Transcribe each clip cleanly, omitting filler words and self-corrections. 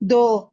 2।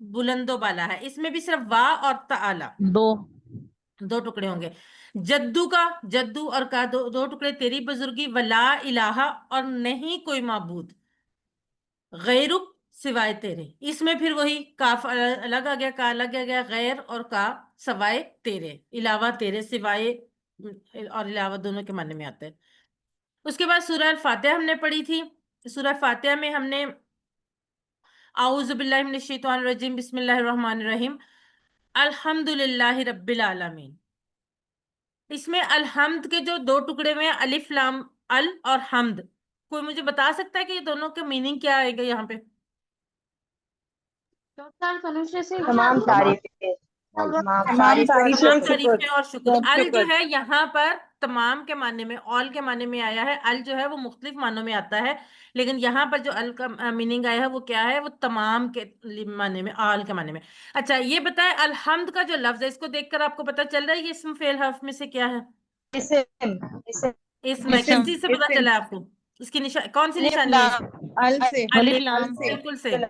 بلند و بالا ہے. اس میں بھی صرف وا اور تعالی دو ٹکڑے ہوں گے. جدو کا جدو اور کا دو ٹکڑے تیری بزرگی. ولا الہ اور نہیں کوئی معبود غیرک سوائے تیرے. اس میں پھر وہی کاف الگ آ گیا، کا الگ آ گیا، غیر اور کا سوائے تیرے، علاوہ تیرے، سوائے اور علاوہ دونوں کے معنی میں آتا ہے. اس کے بعد سورہ الفاتحہ ہم نے پڑھی تھی. سورہ فاتحہ میں ہم نے اعوذ باللہ من الشیطان الرجیم بسم اللہ الرحمن الرحیم الحمد للہ رب العالمین. اس میں الحمد کے جو دو ٹکڑے میں الف لام ال اور حمد، کوئی مجھے بتا سکتا ہے کہ یہ دونوں کا میننگ کیا آئے گا یہاں پہ؟ تمام تعریفیں، تمام تمام تعریفیں تعریفیں اور شکر. ال جو ہے یہاں پر تمام کے معنی میں، all کے معنی میں آیا ہے. ال جو ہے وہ مختلف معنوں میں آتا ہے، لیکن یہاں پر جو ال کا میننگ آیا ہے وہ کیا ہے؟ وہ تمام کے معنی میں، all کے معنی میں. اچھا یہ بتائیں الحمد کا جو لفظ ہے اس کو دیکھ کر آپ کو پتا چل رہا ہے یہ اسم فعل حرف میں سے کیا ہے؟ اسم ہے. کس چیز سے پتا چلا آپ کو؟ اس کی کون سی نشانی ہے اس کی؟ بالکل صحیح.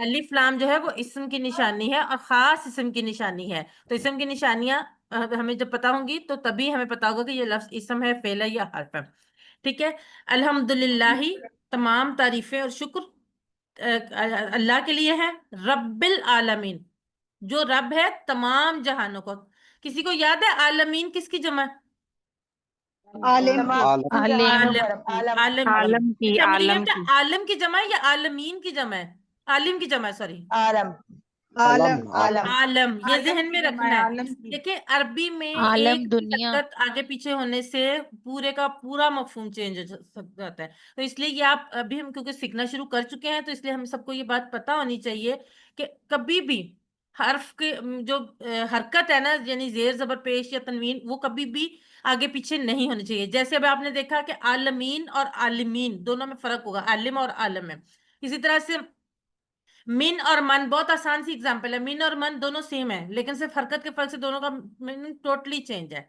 الف لام جو ہے وہ اسم کی نشانی ہے اور خاص اسم کی نشانی ہے. تو اسم کی نشانیاں ہمیں جب پتا ہوں گی تو تبھی ہمیں پتا ہوگا کہ یہ لفظ اسم ہے، فعل ہے یا حرف ہے. ٹھیک ہے. الحمدللہ تمام تعریفیں اور شکر اللہ کے لیے ہے. رب العالمین جو رب ہے تمام جہانوں کو. کسی کو یاد ہے عالمین کس کی جمع ہے؟ عالم عالم کی. اچھا مجھے یہ بتا عالم کی جمع ہے یا عالمین کی جمع ہے؟ عالم کی جمع ہے، سوری عالم. یہ ذہن میں رکھنا ہے. دیکھیں عربی میں ایک حرکت آگے پیچھے ہونے سے پورے کا پورا مفہوم چینج ہو جاتا ہے. تو اس لیے یہ آپ ابھی ہم کیونکہ سیکھنا شروع کر چکے ہیں تو اس لیے ہم سب کو یہ بات پتا ہونی چاہیے کہ کبھی بھی حرف کے جو حرکت ہے نا، یعنی زیر زبر پیش یا تنوین، وہ کبھی بھی آگے پیچھے نہیں ہونی چاہیے. جیسے اب آپ نے دیکھا کہ عالمین اور عالمین دونوں میں فرق ہوگا، عالم اور عالم میں. اسی طرح سے من اور من بہت آسان سی اگزامپل ہے. من اور من دونوں سیم ہے لیکن صرف حرکت کے فرق سے دونوں کا میننگ ٹوٹلی چینج ہے.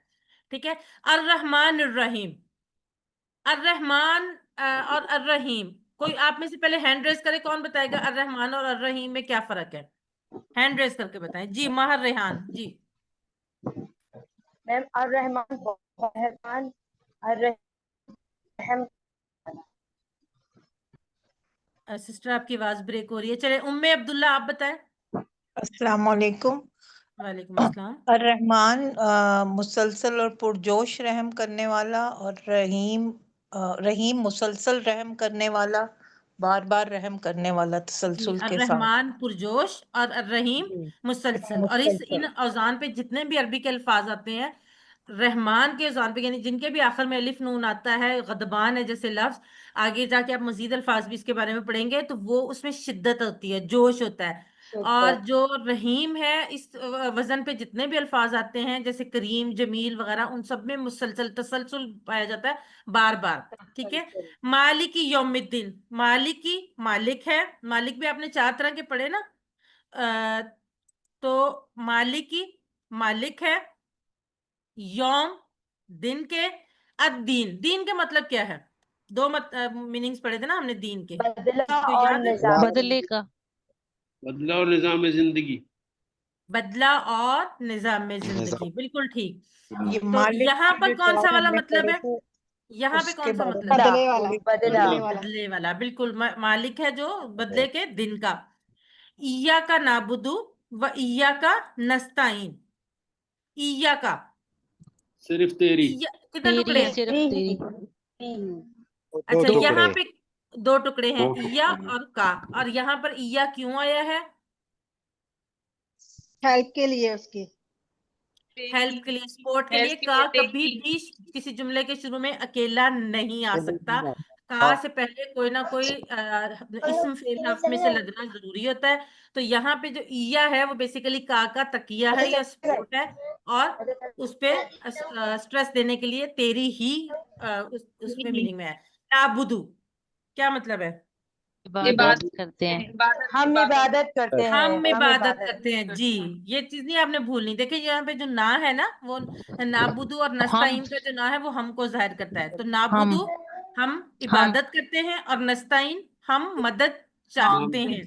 ٹھیک ہے. الرحمن الرحیم، الرحمن اور الرحیم، کوئی آپ میں سے پہلے ہینڈ ریز کرے، کون بتائے گا الرحمن اور الرحیم میں کیا فرق ہے؟ ہینڈ ریز کر کے بتائیں. جی ماہر ریحان. جی میم الرحمن الرحیم. سسٹر آپ کی آواز بریک ہو رہی ہے. چلے عبداللہ آپ بتائیں. السلام علیکم. وعلیکم السلام. الرحمن مسلسل اور پرجوش رحم کرنے والا، اور رحیم مسلسل رحم کرنے والا، بار بار رحم کرنے والا تسلسل کے ساتھ. الرحمن پرجوش اور الرحیم مسلسل. اور ان اوزان پہ جتنے بھی عربی کے الفاظ آتے ہیں رحمان کے اوزان پہ، یعنی جن کے بھی آخر میں الف نون آتا ہے، غضبان ہے جیسے لفظ، آگے جا کے آپ مزید الفاظ بھی اس کے بارے میں پڑھیں گے تو وہ اس میں شدت ہوتی ہے، جوش ہوتا ہے. اور جو رحیم ہے اس وزن پہ جتنے بھی الفاظ آتے ہیں جیسے کریم، جمیل وغیرہ، ان سب میں مسلسل تسلسل پایا جاتا ہے، بار بار. ٹھیک ہے. مالک یوم الدین، مالکی مالک ہے. مالک بھی آپ نے 4 طرح کے پڑھے نا. تو مالکی مالک ہے. یوم دن کے. الدین، دین کے مطلب کیا ہے؟ 2 میننگز پڑھے تھے نا ہم نے دین کے. بدلہ کو اور یاد ہے؟ نظام. بدلے کا، بدلہ اور نظام زندگی. بدلہ اور نظام زندگی، بالکل ٹھیک. یہ تو مالک یہاں کے پر جو کون سا 4 والا ہم نے مطلب پڑھے ہے؟ تھے، یہاں پہ اس کے کون سا بارے مطلب ہے؟ بدلے والا، بدلہ. بدلے والا. بدلے والا، بالکل. مالک ہے جو بدلے کے دن کا. ایاکا نعبدو و ایاکا نستعین. ایاکا صرف تیری. کتنے ٹکڑے ہیں؟ صرف تیری. اچھا دو یہاں ٹکڑے. پہ 2 ٹکڑے ہیں، دو ٹکڑے ایا ہیں. اور کا. اور یہاں پر ایا کیوں آیا ہے؟ ہیلپ کے لیے اس کی. ہیلپ کے لیے، سپورٹ کے لیے. کا کبھی بھی کسی جملے کے شروع میں اکیلا نہیں آ سکتا. کا سے پہلے کوئی نہ کوئی اسم فعل حرف میں سے لگنا ضروری ہوتا ہے. تو یہاں پہ جو ایا ہے وہ بیسیکلی کا تکیہ ہے یا سپورٹ ہے، اور اس پہ سٹریس دینے کے لیے تیری ہی اس میں میننگ میں ہے. نعبدو کیا مطلب ہے؟ عبادت کرتے ہیں. ہم عبادت کرتے ہیں. ہم عبادت کرتے ہیں. جی یہ چیز نہیں آپ نے بھولنی. دیکھیں یہاں پہ جو نا ہے نا، وہ نابودو اور نستعین کا جو نا ہے وہ ہم کو ظاہر کرتا ہے. تو نابودو ہم عبادت کرتے ہیں اور نستعین ہم مدد چاہتے ہیں.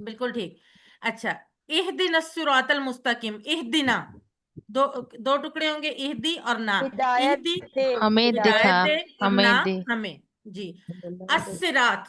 بالکل ٹھیک. اچھا, اہدنا الصراط المستقیم, اہدنا دو ٹکڑے ہوں گے, اہدی اور نا. ہدایت اہدی دے. ہمیں دکھا, ہدایت دے اور ہمیں نا دے, ہمیں. جی, الصراط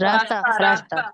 راستہ, راستہ.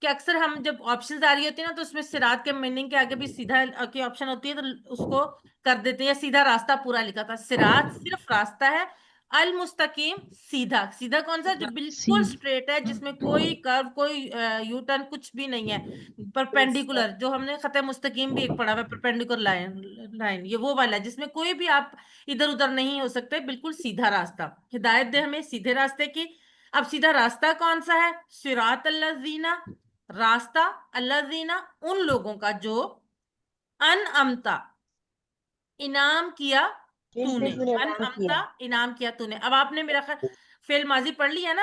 کہ اکثر ہم جب آپشنز آ رہی ہوتی ہیں نا تو اس میں صراط کے میننگ کے آگے بھی سیدھا کی آپشن ہوتی ہے تو اس کو کر دیتے ہیں, سیدھا راستہ پورا لکھا تھا. صراط صرف راستہ ہے, المستقیم سیدھا. سیدھا کون سا؟ جو بالکل سٹریٹ ہے, جس میں کوئی کرو, کوئی یو ٹرن, کچھ بھی نہیں ہے. پرپینڈیکولر, جو ہم نے خط مستقیم بھی ایک پڑھا ہوا ہے, پرپینڈیکولر لائن, یہ وہ والا ہے جس میں کوئی بھی آپ ادھر ادھر نہیں ہو سکتے, بالکل سیدھا راستہ. ہدایت دے ہمیں سیدھے راستے کی. اب سیدھا راستہ کون سا ہے؟ صراط الذین, راستہ الذین ان لوگوں کا جو انعمتا انعام کیا تو نے, انعمتا انعام کیا تو نے. اب آپ نے میرا خیال فعل ماضی پڑھ لیا نا,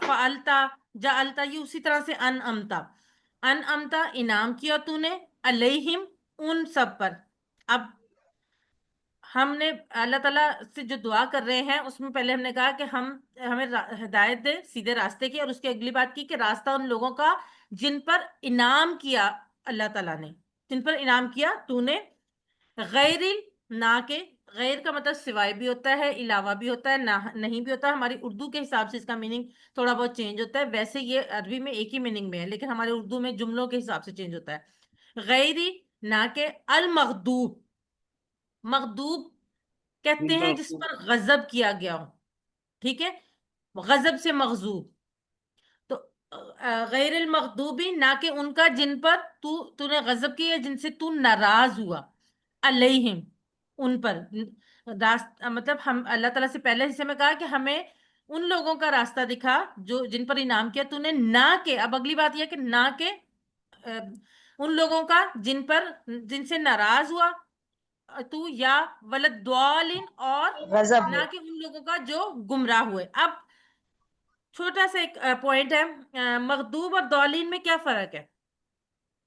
فعلتا جعلتا, یہ اسی طرح سے انعمتا, انعمتا انعام کیا تو نے, علیہم ان سب پر. اب ہم نے اللہ تعالیٰ سے جو دعا کر رہے ہیں اس میں پہلے ہم نے کہا کہ ہمیں ہدایت دے سیدھے راستے کی, اور اس کی اگلی بات کی کہ راستہ ان لوگوں کا جن پر انعام کیا اللہ تعالیٰ نے, جن پر انعام کیا تو نے. غیر نہ کے, غیر کا مطلب سوائے بھی ہوتا ہے, علاوہ بھی ہوتا ہے, نہیں بھی ہوتا ہے. ہماری اردو کے حساب سے اس کا میننگ تھوڑا بہت چینج ہوتا ہے, ویسے یہ عربی میں ایک ہی میننگ میں ہے, لیکن ہمارے اردو میں جملوں کے حساب سے چینج ہوتا ہے. غیر نہ کے, المغضوب, مغضوب کہتے ہیں جس پر غضب کیا گیا ہو. ٹھیک ہے, غضب سے مغضوب. تو غیر المغضوبی, نہ کہ ان کا جن پر تو نے غضب کیا, جن سے تو ناراض ہوا. علیہم ان پر, مطلب ہم اللہ تعالیٰ سے پہلے حصے میں کہا کہ ہمیں ان لوگوں کا راستہ دکھا جو جن پر انعام کیا تو نے, نہ کہ, اب اگلی بات یہ کہ نہ کہ ان لوگوں کا جن سے ناراض ہوا تو, یا ولد دوالین, اور غضب نہ کہ ان لوگوں کا جو گمراہ ہوئے. اب چھوٹا سا ایک پوائنٹ ہے, مغضوب اور دالین میں کیا فرق ہے؟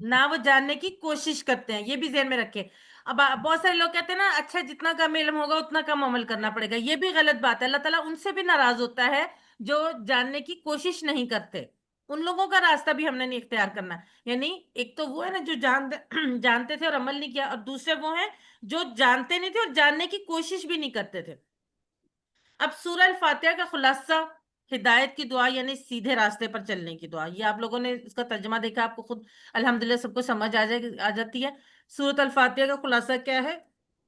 نہ وہ جاننے کی کوشش کرتے ہیں, یہ بھی ذہن میں رکھے. اب بہت سارے لوگ کہتے ہیں نا, اچھا جتنا کم علم ہوگا اتنا کم عمل کرنا پڑے گا. یہ بھی غلط بات ہے. اللہ تعالیٰ ان سے بھی ناراض ہوتا ہے جو جاننے کی کوشش نہیں کرتے. ان لوگوں کا راستہ بھی ہم نے نہیں اختیار کرنا. یعنی ایک تو وہ ہے نا جو جانتے تھے اور عمل نہیں کیا, اور دوسرے وہ ہیں جو جانتے نہیں تھے اور جاننے کی کوشش بھی نہیں کرتے تھے. اب سورہ الفاتحہ کا خلاصہ ہدایت کی دعا یعنی سیدھے راستے پر چلنے کی دعا. یہ آپ لوگوں نے اس کا ترجمہ دیکھا, آپ کو خود الحمدللہ سب کو سمجھ آ جاتی ہے. سورۃ الفاتحہ کا خلاصہ کیا ہے؟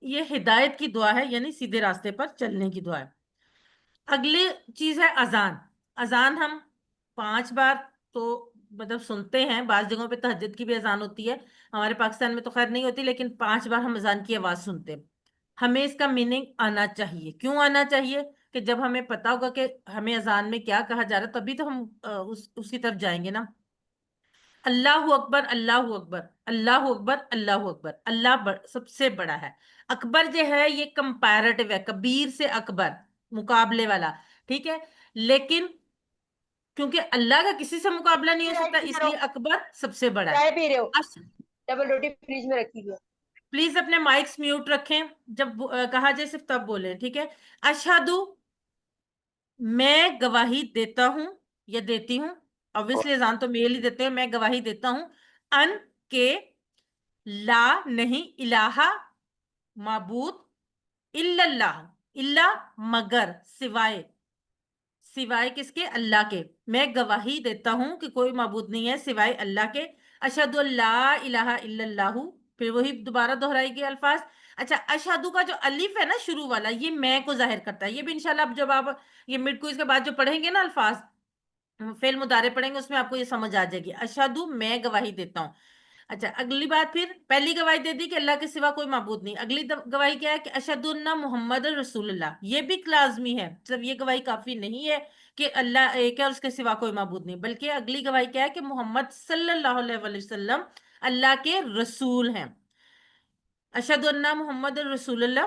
یہ ہدایت کی دعا ہے, یعنی سیدھے راستے پر چلنے کی دعا ہے. اگلی چیز ہے اذان. اذان ہم 5 بار تو مطلب سنتے ہیں, بعض جگہوں پہ تہجد کی بھی اذان ہوتی ہے, ہمارے پاکستان میں تو خیر نہیں ہوتی, لیکن 5 بار ہم اذان کی آواز سنتے ہیں. ہمیں اس کا میننگ آنا چاہیے. کیوں آنا چاہیے؟ کہ جب ہمیں پتا ہوگا کہ ہمیں اذان میں کیا کہا جا رہا ہے تبھی تو ہم اس کی طرف جائیں گے نا. اللہ اکبر, اللہ اکبر, اللہ اکبر, اللہ اکبر. اللہ سب سے بڑا ہے. اکبر جو ہے یہ کمپیریٹیو ہے, کبیر سے اکبر, مقابلے والا. ٹھیک ہے, لیکن کیونکہ اللہ کا کسی سے مقابلہ نہیں ہو سکتا, اس لیے اکبر سب سے بڑا ہے. چائے پی رہے ہو, ڈبل روٹی فریج میں رکھی ہوئی. پلیز اپنے مائکس میوٹ رکھیں, جب کہا جائے صرف تب بولیں. ٹھیک ہے, اشہدو میں گواہی دیتا ہوں یا دیتی ہوں, obviously اذان تو میل ہی دیتے ہیں, میں گواہی دیتا ہوں, ان کے لا نہیں الہ معبود الا اللہ, الا مگر, سوائے, سوائے کس کے؟ اللہ کے. میں گواہی دیتا ہوں کہ کوئی معبود نہیں ہے سوائے اللہ کے. اشہدو لا الہ الا اللہ, پھر وہی دوبارہ دہرائی گئی الفاظ. اچھا, اشہدو کا جو الف ہے نا شروع والا, یہ میں کو ظاہر کرتا ہے. یہ بھی انشاءاللہ اب جب آپ یہ مڈ کوئز کے بعد جو پڑھیں گے نا الفاظ, فعل مضارع پڑھیں گے, اس میں آپ کو یہ سمجھ آ جائے گی. اشہدو میں گواہی دیتا ہوں. اچھا, اگلی بات, پھر پہلی گواہی دے دی کہ اللہ کے سوا کوئی معبود نہیں. اگلی گواہی کیا ہے کہ اشہدو ان محمد رسول اللہ. یہ بھی لازمی ہے, صرف یہ گواہی کافی نہیں ہے کہ اللہ ایک ہے اور اس کے سوا کوئی معبود نہیں, بلکہ اگلی گواہی کیا ہے کہ محمد صلی اللہ علیہ وسلم اللہ کے رسول ہیں. اشہدو ان محمد رسول اللہ.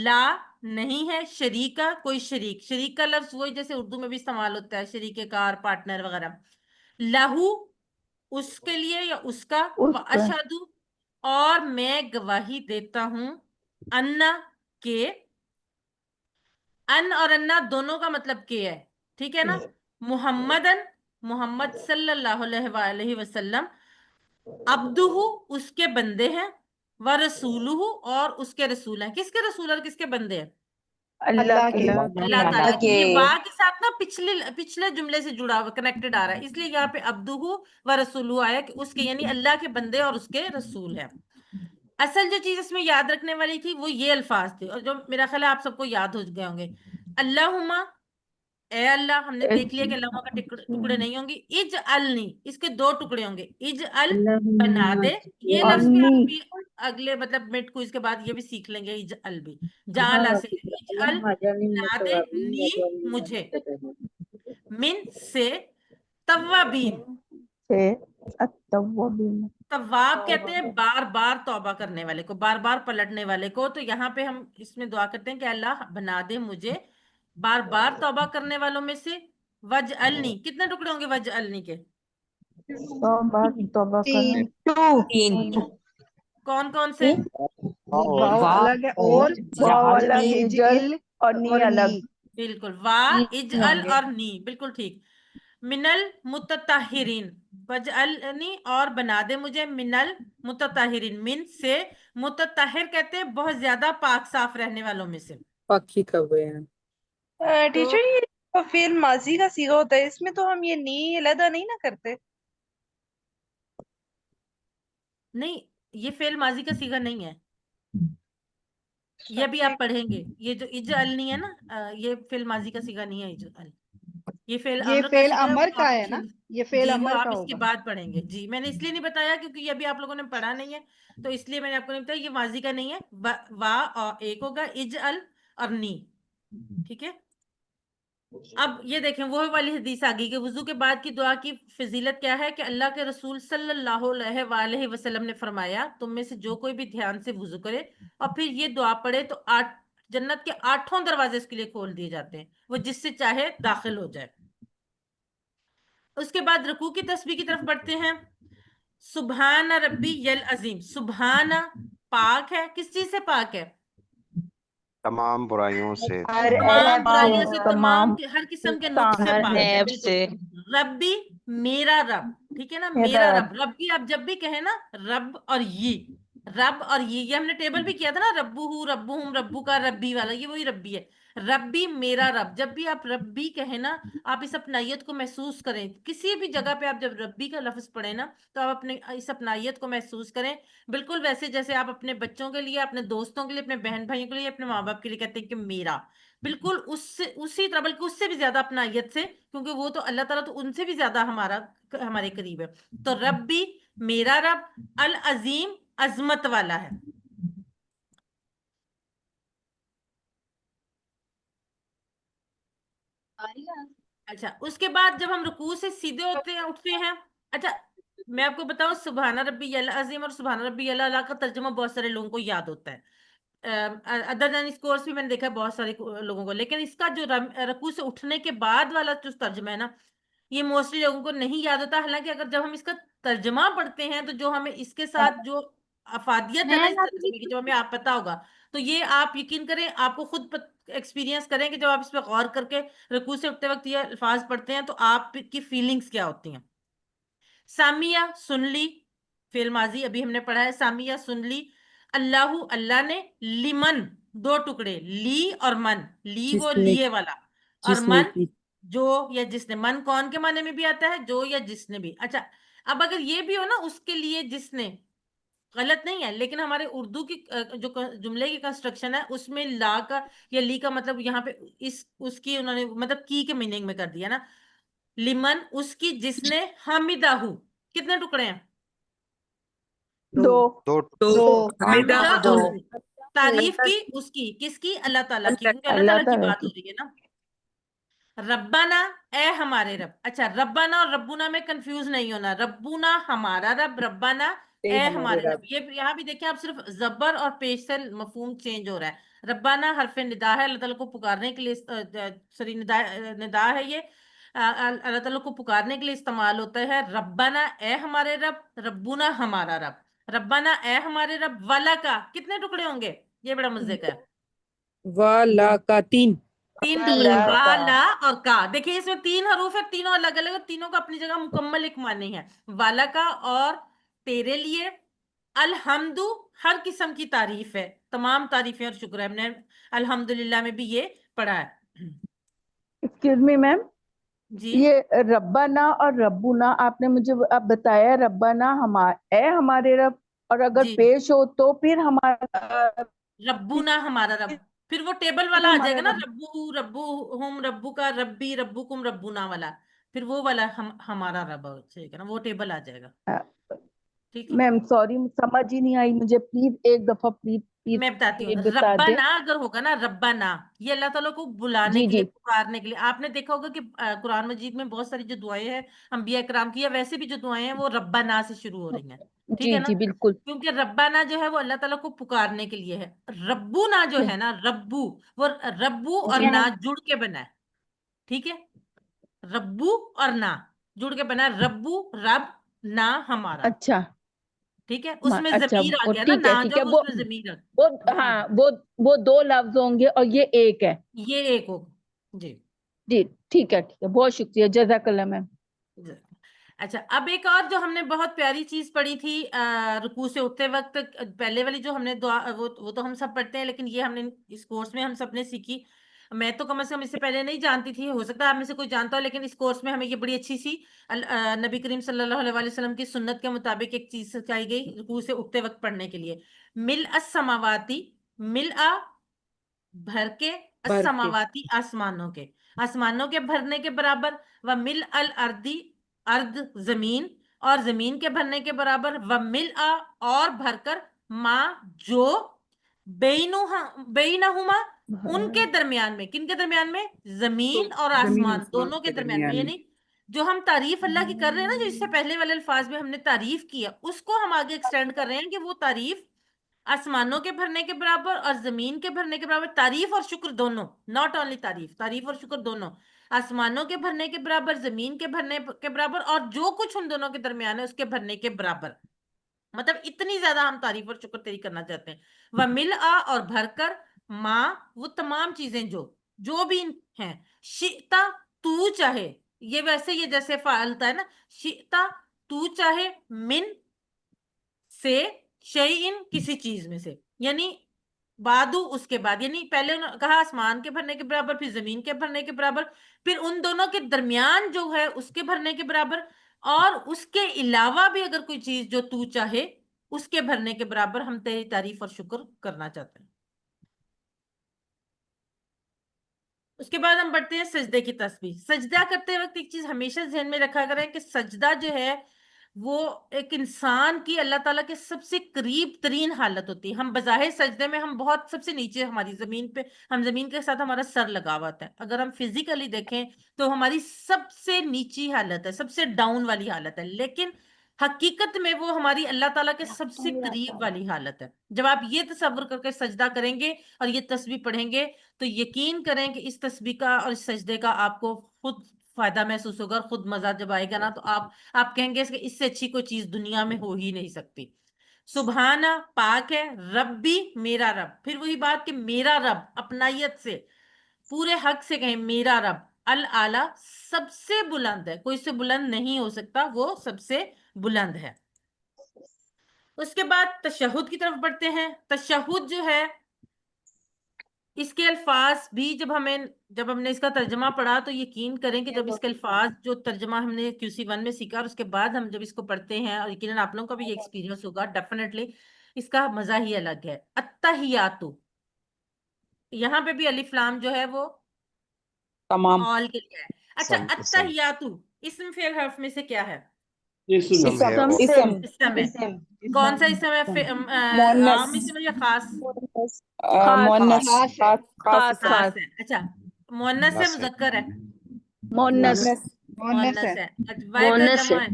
لا نہیں ہے، شریکہ کوئی شریک، شریک کا لفظ وہی جیسے اردو میں بھی استعمال ہوتا ہے، شریک کار، پارٹنر وغیرہ. لہو اس کے لیے یا اس کا، اشہدو اور میں گواہی دیتا ہوں، انا کے، ان اور انا دونوں کا مطلب کہ ہے، ٹھیک ہے نا. محمدن محمد صلی اللہ علیہ وآلہ وسلم، عبدہ اس کے بندے ہیں، ورسولہ اور اس کے رسول ہیں. کس کے رسول اور کس کے بندے ہیں؟ اللہ کے اللہ تعالیٰ کی. یہ وا کے ساتھ نا پچھلے جملے سے جڑا ہوا کنیکٹڈ آ رہا ہے، اس لیے یہاں پہ عبدہ و رسولہ آیا کہ اس کے یعنی اللہ کے بندے اور اس کے رسول ہیں. اصل جو چیز اس میں یاد رکھنے والی تھی وہ یہ الفاظ تھے، اور جو میرا خیال ہے آپ سب کو یاد ہو گئے ہوں گے. اللہم، اے اللہ، ہم نے دیکھ لیا کہ اللہم کا ٹکڑے نہیں ہوں گے. اجعلنی، اس کے 2 ٹکڑے ہوں گے. اجعل بنا دے، یہ لفظ بھی آپ بھی اگلے مطلب مڈ کوئز کے بعد یہ بھی سیکھ لیں گے. اجعل بھی جعل سے، اجعل بنا دے نی مجھے، من سے، توابین، تواب کہتے ہیں بار بار توبہ کرنے والے کو، بار بار پلٹنے والے کو. تو یہاں پہ ہم اس میں دعا کرتے ہیں کہ اللہ بنا دے مجھے بار بار توبہ کرنے والوں میں سے. وجعلنی، کتنے ٹکڑے ہوں گے وجعلنی کے؟ تین کون کون سے؟ واو الگ ہے اور اجعل اور نی الگ. بالکل، وا، اجعل اور نی، بالکل ٹھیک. من المتطہرین، وجعلنی اور بنا دے مجھے من المتطہرین، من سے، متطہر کہتے ہیں بہت زیادہ پاک صاف رہنے والوں میں سے. پاکی کا ہوئے ہیں. ٹیچر یہ فعل ماضی کا صیغہ ہوتا ہے، اس میں تو ہم یہ نی علیحدہ نہیں نہ کرتے. نہیں، یہ فعل ماضی کا صیغہ نہیں ہے، یہ بھی آپ پڑھیں گے. یہ جو اجعلنی ہے نا، یہ فعل ماضی کا صیغہ نہیں ہے. اجعل یہ فعل یہ امر کا فعل صیغہ ہے، امر وہ کا آپ ہے نا، یہ فعل جی وہ امر آپ کا اس کے ہوگا. بعد پڑھیں گے. جی میں نے اس لیے نہیں بتایا کیونکہ یہ ابھی آپ لوگوں نے پڑھا نہیں ہے، تو اس لیے میں نے آپ کو نہیں بتایا. یہ ماضی کا نہیں ہے، وا اور ایک ہوگا، اجعل اور نی، ٹھیک ہے. اب یہ دیکھیں وہ والی حدیث آگئی کہ وضو کے بعد کی دعا کی فضیلت کیا ہے کہ اللہ کے رسول صلی اللہ علیہ وآلہ وسلم نے فرمایا تم میں سے جو کوئی بھی دھیان سے وضو کرے اور پھر یہ دعا پڑھے تو جنت کے 8 دروازے اس کے لیے کھول دیے جاتے ہیں، وہ جس سے چاہے داخل ہو جائے. اس کے بعد رکوع کی تسبیح کی طرف بڑھتے ہیں. سبحان ربی العظیم، سبحان پاک ہے، کس چیز سے پاک ہے؟ تمام برائیوں سے، تمام برائیوں سے، تمام ہر قسم کے نقص سے ہر پاک ہے. عیب بالکل. سے. ربی میرا رب، ٹھیک ہے نا، میرا رب. ربی آپ جب بھی کہیں نا، رب اور رب اور یہ ہم نے ٹیبل بھی کیا تھا نا، ربو ہوں، ربو ہوں، ربو کا ربی والا، یہ وہی ربی ہے. ربی میرا رب، جب بھی آپ ربی کہیں نا، آپ اس اپنائیت کو محسوس کریں. کسی بھی جگہ پہ آپ جب ربی کا لفظ پڑھیں نا تو آپ اپنے اس اپنائیت کو محسوس کریں، بالکل ویسے جیسے آپ اپنے بچوں کے لیے، اپنے دوستوں کے لیے، اپنے بہن بھائیوں کے لیے، اپنے ماں باپ کے لیے کہتے ہیں کہ میرا. بالکل اسی طرح، بلکہ اس سے بھی زیادہ اپنائیت سے، کیونکہ وہ تو اللہ تعالیٰ تو ان سے بھی زیادہ ہمارے قریب ہے. تو ربی میرا رب، العظیم عظمت والا ہے. اچھا اس کے بعد جب ہم رکوع سے سیدھے ہوتے ہیں، اٹھتے ہیں، اچھا میں آپ کو بتاؤں سبحان ربی العظیم اور سبحان ربی اللہ کا ترجمہ بہت سارے لوگوں کو یاد ہوتا ہے. ادر دین اس کورس بھی میں نے دیکھا ہے بہت سارے لوگوں کو، لیکن اس کا جو رکوع سے اٹھنے کے بعد والا جو ترجمہ ہے نا، یہ موسٹلی لوگوں کو نہیں یاد ہوتا. حالانکہ اگر جب ہم اس کا ترجمہ پڑھتے ہیں تو جو ہمیں اس کے ساتھ جو افادیت ہے نا اس ترجمے کی، جو ہمیں آپ پتا ہوگا، تو یہ آپ یقین کریں، آپ کو خود ایکسپیرینس کریں کہ جب آپ اس پہ غور کر کے رکوع سے اٹھتے وقت یہ الفاظ پڑھتے ہیں تو آپ کی فیلنگز کیا ہوتی ہیں. سامیہ سن لی، فعل ماضی ابھی ہم نے پڑھا ہے. سامیہ سن لی. اللہ اللہ نے، لمن 2 ٹکڑے، لی اور من. لی وہ لیے والا، اور من جو یا جس نے. من کون کے معنی میں بھی آتا ہے؟ جو یا جس نے بھی. اچھا اب اگر یہ بھی ہو نا اس کے لیے جس نے، غلط نہیں ہے، لیکن ہمارے اردو کی جو جملے کی کنسٹرکشن ہے اس میں لا کا یا لی کا مطلب یہاں پہ اس کی انہوں نے مطلب کی کے میننگ میں کر دیا نا. لمن اس کی جس نے، حمدہ کتنے ٹکڑے ہیں؟ 2 حمدہ دو. اس نے تعریف کی، اس کی کس کی؟ اللہ تعالیٰ کی، کیونکہ اللہ تعالیٰ کی بات ہو رہی ہے نا. ربنا اے ہمارے رب. اچھا ربنا اور ربنا میں کنفیوز نہیں ہونا. ربنا ہمارا رب، ربنا اے ہمارے رب. یہ یہاں بھی دیکھیں آپ صرف زبر اور پیش سے مفہوم چینج ہو رہا ہے. ربنا حرف ندا ہے, اللہ تعالیٰ کو پکارنے کے لیے سوری ندا ہے یہ, اللہ تعالیٰ کو پکارنے کے لیے استعمال ہوتا ہے. ربنا اے ہمارے رب, ربنا ہمارا رب, ربنا اے ہمارے رب, والا کا کتنے ٹکڑے ہوں گے؟ یہ بڑا مزے کا ہے. والا کا تین. تین ٹکڑے, والا اور کا. دیکھیں اس میں تین حروف ہے, تینوں الگ الگ, تینوں کا اپنی جگہ مکمل ایک معنی ہے. والا کا اور تیرے لیے, الحمد ہر قسم کی تعریف ہے, تمام تعریفیں اور شکر ہے. ہم نے الحمدللہ میں بھی یہ پڑھا ہے. ایکسکیوز می میم, جی یہ ربنا اور ربنا آپ نے مجھے اب بتایا, ربنا اے ہمارے رب, اور اگر جی پیش ہو تو پھر ہمارا ربنا ہمارا رب, پھر وہ ٹیبل والا آ جائے گا نا, ہمارا ربو ربو ہم ربو کا, ربی ربکم ربنا والا, پھر وہ والا ہمارا رب ٹھیک ہے نا, وہ ٹیبل آ جائے گا. ٹھیک ہے, میم سوری سمجھ ہی نہیں آئی مجھے, پلیز ایک دفعہ پلیز میں بتاتی ہوں. بتا دیں. ربنا اگر ہوگا نا, ربنا یہ اللہ تعالیٰ کو بلانے جی کے لیے, جی پکارنے کے لیے. آپ نے دیکھا ہوگا کہ قرآن مجید میں بہت ساری جو دعائیں ہیں انبیاء کرام کی, یا ویسے بھی جو دعائیں ہیں وہ ربنا سے شروع ہو رہی ہیں. ٹھیک جی ہے نا, جی بالکل. کیونکہ ربنا جو ہے وہ اللہ تعالیٰ کو پکارنے کے لیے ہے. ربنا جو ہے نا, ربو, وہ ربو اور جی نا جڑ کے بنا ہے. ٹھیک ہے, ربو اور نا جڑ کے بنا ہے. ربو رب, نا ہمارا. اچھا ٹھیک ہے, اس میں اچھا ضمیر آ گیا نا, ٹھیک ہے نا ٹھیک جو ہے, ہے اس میں ضمیر آ وہ گیا. ہاں وہ دو لفظ ہوں گے اور یہ ایک ہے. یہ ایک ہوگا. جی جی ٹھیک ہے ٹھیک ہے, بہت شکریہ, جزاک اللہ میم. اچھا, اب ایک اور جو ہم نے بہت پیاری چیز پڑھی تھی رکوع سے اٹھتے وقت, پہلے والی جو ہم نے دعا, وہ تو ہم سب پڑھتے ہیں, لیکن یہ ہم نے اس کورس میں ہم سب نے سیکھی. میں تو کم از کم اس سے پہلے نہیں جانتی تھی, ہو سکتا ہے آپ میں سے کوئی جانتا ہو, لیکن اس کورس میں ہمیں یہ بڑی اچھی سی نبی کریم صلی اللہ علیہ وسلم کی سنت کے مطابق ایک چیز سکھائی گئی رکوع سے اٹھتے وقت پڑھنے کے لیے. مل السماواتی, مل بھر کے, السماواتی آسمانوں کے, آسمانوں کے بھرنے کے برابر, و مل الارضی ارض زمین, اور زمین کے بھرنے کے برابر, و مل اور بھر کر, ماں جو بینہما ان کے درمیان میں. کن کے درمیان میں؟ زمین اور آسمان دونوں کے درمیان میں. یعنی جو ہم تعریف اللہ کی کر رہے ہیں نا, جو اس سے پہلے والے الفاظ میں ہم نے تعریف کی ہے, اس کو ہم آگے ایکسٹینڈ کر رہے ہیں کہ وہ تعریف آسمانوں کے بھرنے کے برابر اور زمین کے بھرنے کے برابر. تعریف اور شکر دونوں, ناٹ اونلی تعریف, تعریف اور شکر دونوں, آسمانوں کے بھرنے کے برابر, زمین کے بھرنے کے برابر, اور جو کچھ ان دونوں کے درمیان ہے اس کے بھرنے کے برابر. مطلب اتنی زیادہ ہم تعریف اور شکر تیری کرنا چاہتے ہیں. وہ مل اور بھر کر, ماں وہ تمام چیزیں جو بھی ہیں, شئتا تو چاہے, یہ ویسے یہ جیسے فعلتا ہے نا, شئتا تو چاہے, من سے, شیئن کسی چیز میں سے, یعنی بادو اس کے بعد, یعنی پہلے کہا آسمان کے بھرنے کے برابر, پھر زمین کے بھرنے کے برابر, پھر ان دونوں کے درمیان جو ہے اس کے بھرنے کے برابر, اور اس کے علاوہ بھی اگر کوئی چیز جو تو چاہے اس کے بھرنے کے برابر ہم تیری تعریف اور شکر کرنا چاہتے ہیں. اس کے بعد ہم بڑھتے ہیں سجدے کی تسبیح. سجدہ کرتے وقت ایک چیز ہمیشہ ذہن میں رکھا کریں کہ سجدہ جو ہے وہ ایک انسان کی اللہ تعالیٰ کے سب سے قریب ترین حالت ہوتی ہے. ہم بظاہر سجدے میں ہم بہت سب سے نیچے, ہماری زمین پہ, ہم زمین کے ساتھ ہمارا سر لگا ہوا ہوتا ہے. اگر ہم فزیکلی دیکھیں تو ہماری سب سے نیچی حالت ہے, سب سے ڈاؤن والی حالت ہے, لیکن حقیقت میں وہ ہماری اللہ تعالیٰ کے سب سے قریب والی حالت ہے. جب آپ یہ تصور کر کے سجدہ کریں گے اور یہ تسبیح پڑھیں گے تو یقین کریں کہ اس تسبیح کا اور اس سجدے کا آپ کو خود فائدہ محسوس ہوگا, اور خود مزہ جب آئے گا نا تو آپ کہیں گے کہ اس سے اچھی کوئی چیز دنیا میں ہو ہی نہیں سکتی. سبحانہ پاک ہے, ربی میرا رب, پھر وہی بات کہ میرا رب, اپنائیت سے پورے حق سے کہیں میرا رب, الاعلیٰ سب سے بلند ہے, کوئی سے بلند نہیں ہو سکتا, وہ سب سے بلند ہے. اس کے بعد تشہد کی طرف بڑھتے ہیں. تشہد جو ہے اس کے الفاظ بھی جب ہم نے اس کا ترجمہ پڑھا تو یقین کریں کہ جب اس کے الفاظ جو ترجمہ ہم نے QC1 میں سیکھا, اور اس کے بعد ہم جب اس کو پڑھتے ہیں, اور یقیناً آپ لوگوں کا بھی یہ ایکسپیرینس ہوگا ڈیفینیٹلی, اس کا مزہ ہی الگ ہے. التحیاتو, یہاں پہ بھی الف لام جو ہے وہ تمام آل کے لیے ہے. اچھا, التحیاتو اسم فعل حرف میں سے کیا ہے؟ اسم ہے اور اسم ہے. کون سا اسم ہے؟ عام اسم ہے یا خاص؟ مؤنث خاص ہے. خاص خاص ہے. اچھا, مؤنث ہے بس ہے. مذکر ہے؟ مونس مؤنث ہے. ہے. واحد ہے مونس جمع ہے.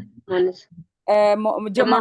ہے؟ مونس. جمع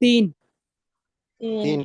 3 3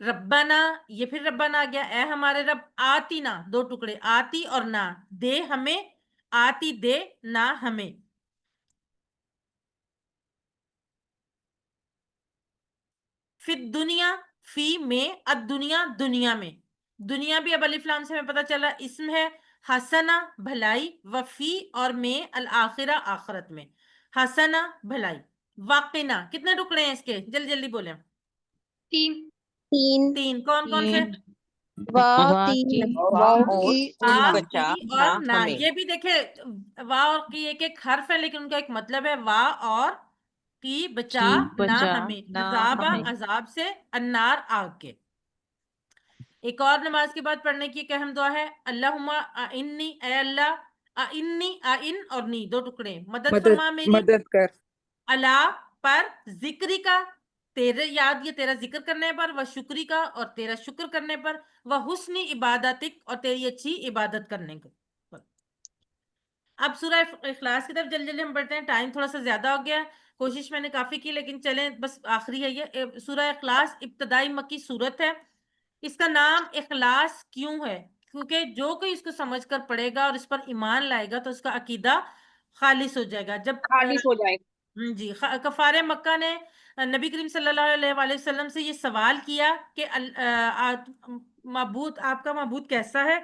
ربنا، یہ پھر ربنا آ گیا، اے ہمارے رب، آتی نا، دو ٹکڑے، آتی اور نہ، دے ہمیں، آتی دے، نہ ہمیں. فی دنیا، فی میں، الدنیا دنیا میں، دنیا بھی اب الف لام سے ہمیں پتہ چلا اسم ہے، حسنہ بھلائی، وفی اور میں الآخرہ آخرت میں، حسنہ بھلائی. واقعنا کتنے ٹکڑے ہیں اس کے؟ جلدی جلدی بولیں. تین. کون کون سے؟ اور کی اور نہ. یہ بھی دیکھیں وا اور کی ایک ایک حرف ہے لیکن ان کا ایک مطلب ہے، وا اور کی بچا نہ ہمیں، عذاب عذاب سے، النار آگ کے. ایک اور نماز کے بعد پڑھنے کی ایک اہم دعا ہے، اللہم اعنی، اے اللہ، اعنی، اعن اور نی دو ٹکڑے، مدد فرما میری، مدد کر، اللہ پر، ذکری کا تیرے یاد، یہ تیرا ذکر کرنے پر، و شکری کا اور تیرا شکر کرنے پر، و حسنی عبادتک اور تیری اچھی عبادت کرنے پر. اب سورہ اخلاص کی طرف جلدی جلدی ہم بڑھتے ہیں، ٹائم تھوڑا سا زیادہ ہو گیا ہے، کوشش میں نے کافی کی لیکن چلیں بس آخری ہے. یہ سورہ اخلاص ابتدائی مکی سورت ہے. اس کا نام اخلاص کیوں ہے؟ کیونکہ جو کوئی اس کو سمجھ کر پڑھے گا اور اس پر ایمان لائے گا تو اس کا عقیدہ خالص ہو جائے گا. جب خالص ہو جائے گا. جی، کفار مکہ نے نبی کریم صلی اللہ علیہ وآلہ وسلم سے یہ سوال کیا کہ معبود، آپ کا معبود کیسا ہے؟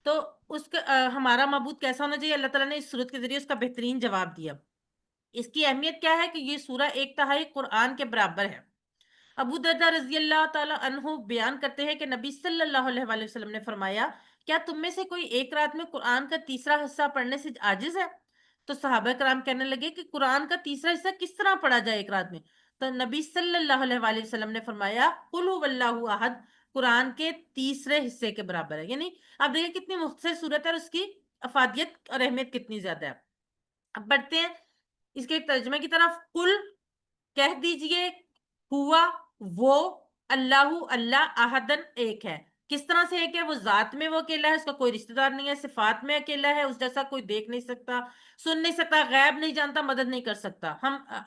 تو اس کا ہمارا معبود کیسا ہونا چاہیے؟ اللہ تعالیٰ نے اس صورت کے ذریعے اس کا بہترین جواب دیا. اس کی اہمیت کیا ہے کہ یہ سورہ 1/3 قرآن کے برابر ہے. ابو دردہ رضی اللہ تعالیٰ عنہ بیان کرتے ہیں کہ نبی صلی اللہ علیہ وآلہ وسلم نے فرمایا، کیا تم میں سے کوئی ایک رات میں قرآن کا تیسرا حصہ پڑھنے سے عاجز ہے؟ تو صحابہ کرام کہنے لگے کہ قرآن کا تیسرا حصہ کس طرح پڑھا جائے ایک رات میں؟ تو نبی صلی اللہ علیہ وآلہ وسلم نے فرمایا، قل هو اللہ احد قرآن کے تیسرے حصے کے برابر ہے. یعنی آپ دیکھیں کتنی مختصر صورت ہے اور اس کی افادیت اور اہمیت کتنی زیادہ ہے. اب بڑھتے ہیں اس کے ترجمے کی طرف. قل کہہ دیجئے، ہوا وہ، اللہ اللہ، احدن ایک ہے. کس طرح سے ایک ہے؟ وہ ذات میں وہ اکیلا ہے، اس کا کوئی رشتہ دار نہیں ہے، صفات میں اکیلا ہے، اس جیسا کوئی دیکھ نہیں سکتا، سن نہیں سکتا، غیب نہیں جانتا، مدد نہیں کر سکتا.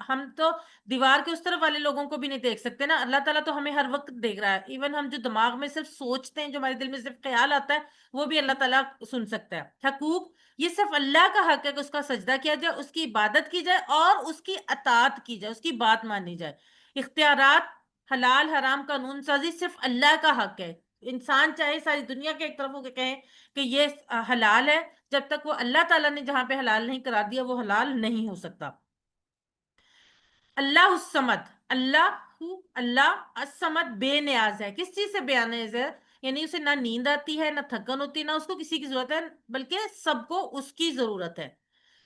ہم تو دیوار کے اس طرف والے لوگوں کو بھی نہیں دیکھ سکتے نا، اللہ تعالیٰ تو ہمیں ہر وقت دیکھ رہا ہے. ایون ہم جو دماغ میں صرف سوچتے ہیں، جو ہمارے دل میں صرف خیال آتا ہے، وہ بھی اللہ تعالیٰ سن سکتا ہے. حقوق، یہ صرف اللہ کا حق ہے کہ اس کا سجدہ کیا جائے، اس کی عبادت کی جائے اور اس کی اطاعت کی جائے، اس کی بات مانی جائے. اختیارات، حلال حرام قانون سازی صرف اللہ کا حق ہے. انسان چاہے ساری دنیا کے ایک طرف ہو کے کہیں کہ یہ حلال ہے، جب تک وہ اللہ تعالیٰ نے جہاں پہ حلال نہیں قرار دیا وہ حلال نہیں ہو سکتا. اللہ الصمد، اللہ الصمد بے نیاز ہے. کس چیز سے بے نیاز ہے؟ یعنی اسے نہ نیند آتی ہے، نہ تھکن ہوتی ہے، نہ اس کو کسی کی ضرورت ہے، بلکہ سب کو اس کی ضرورت ہے.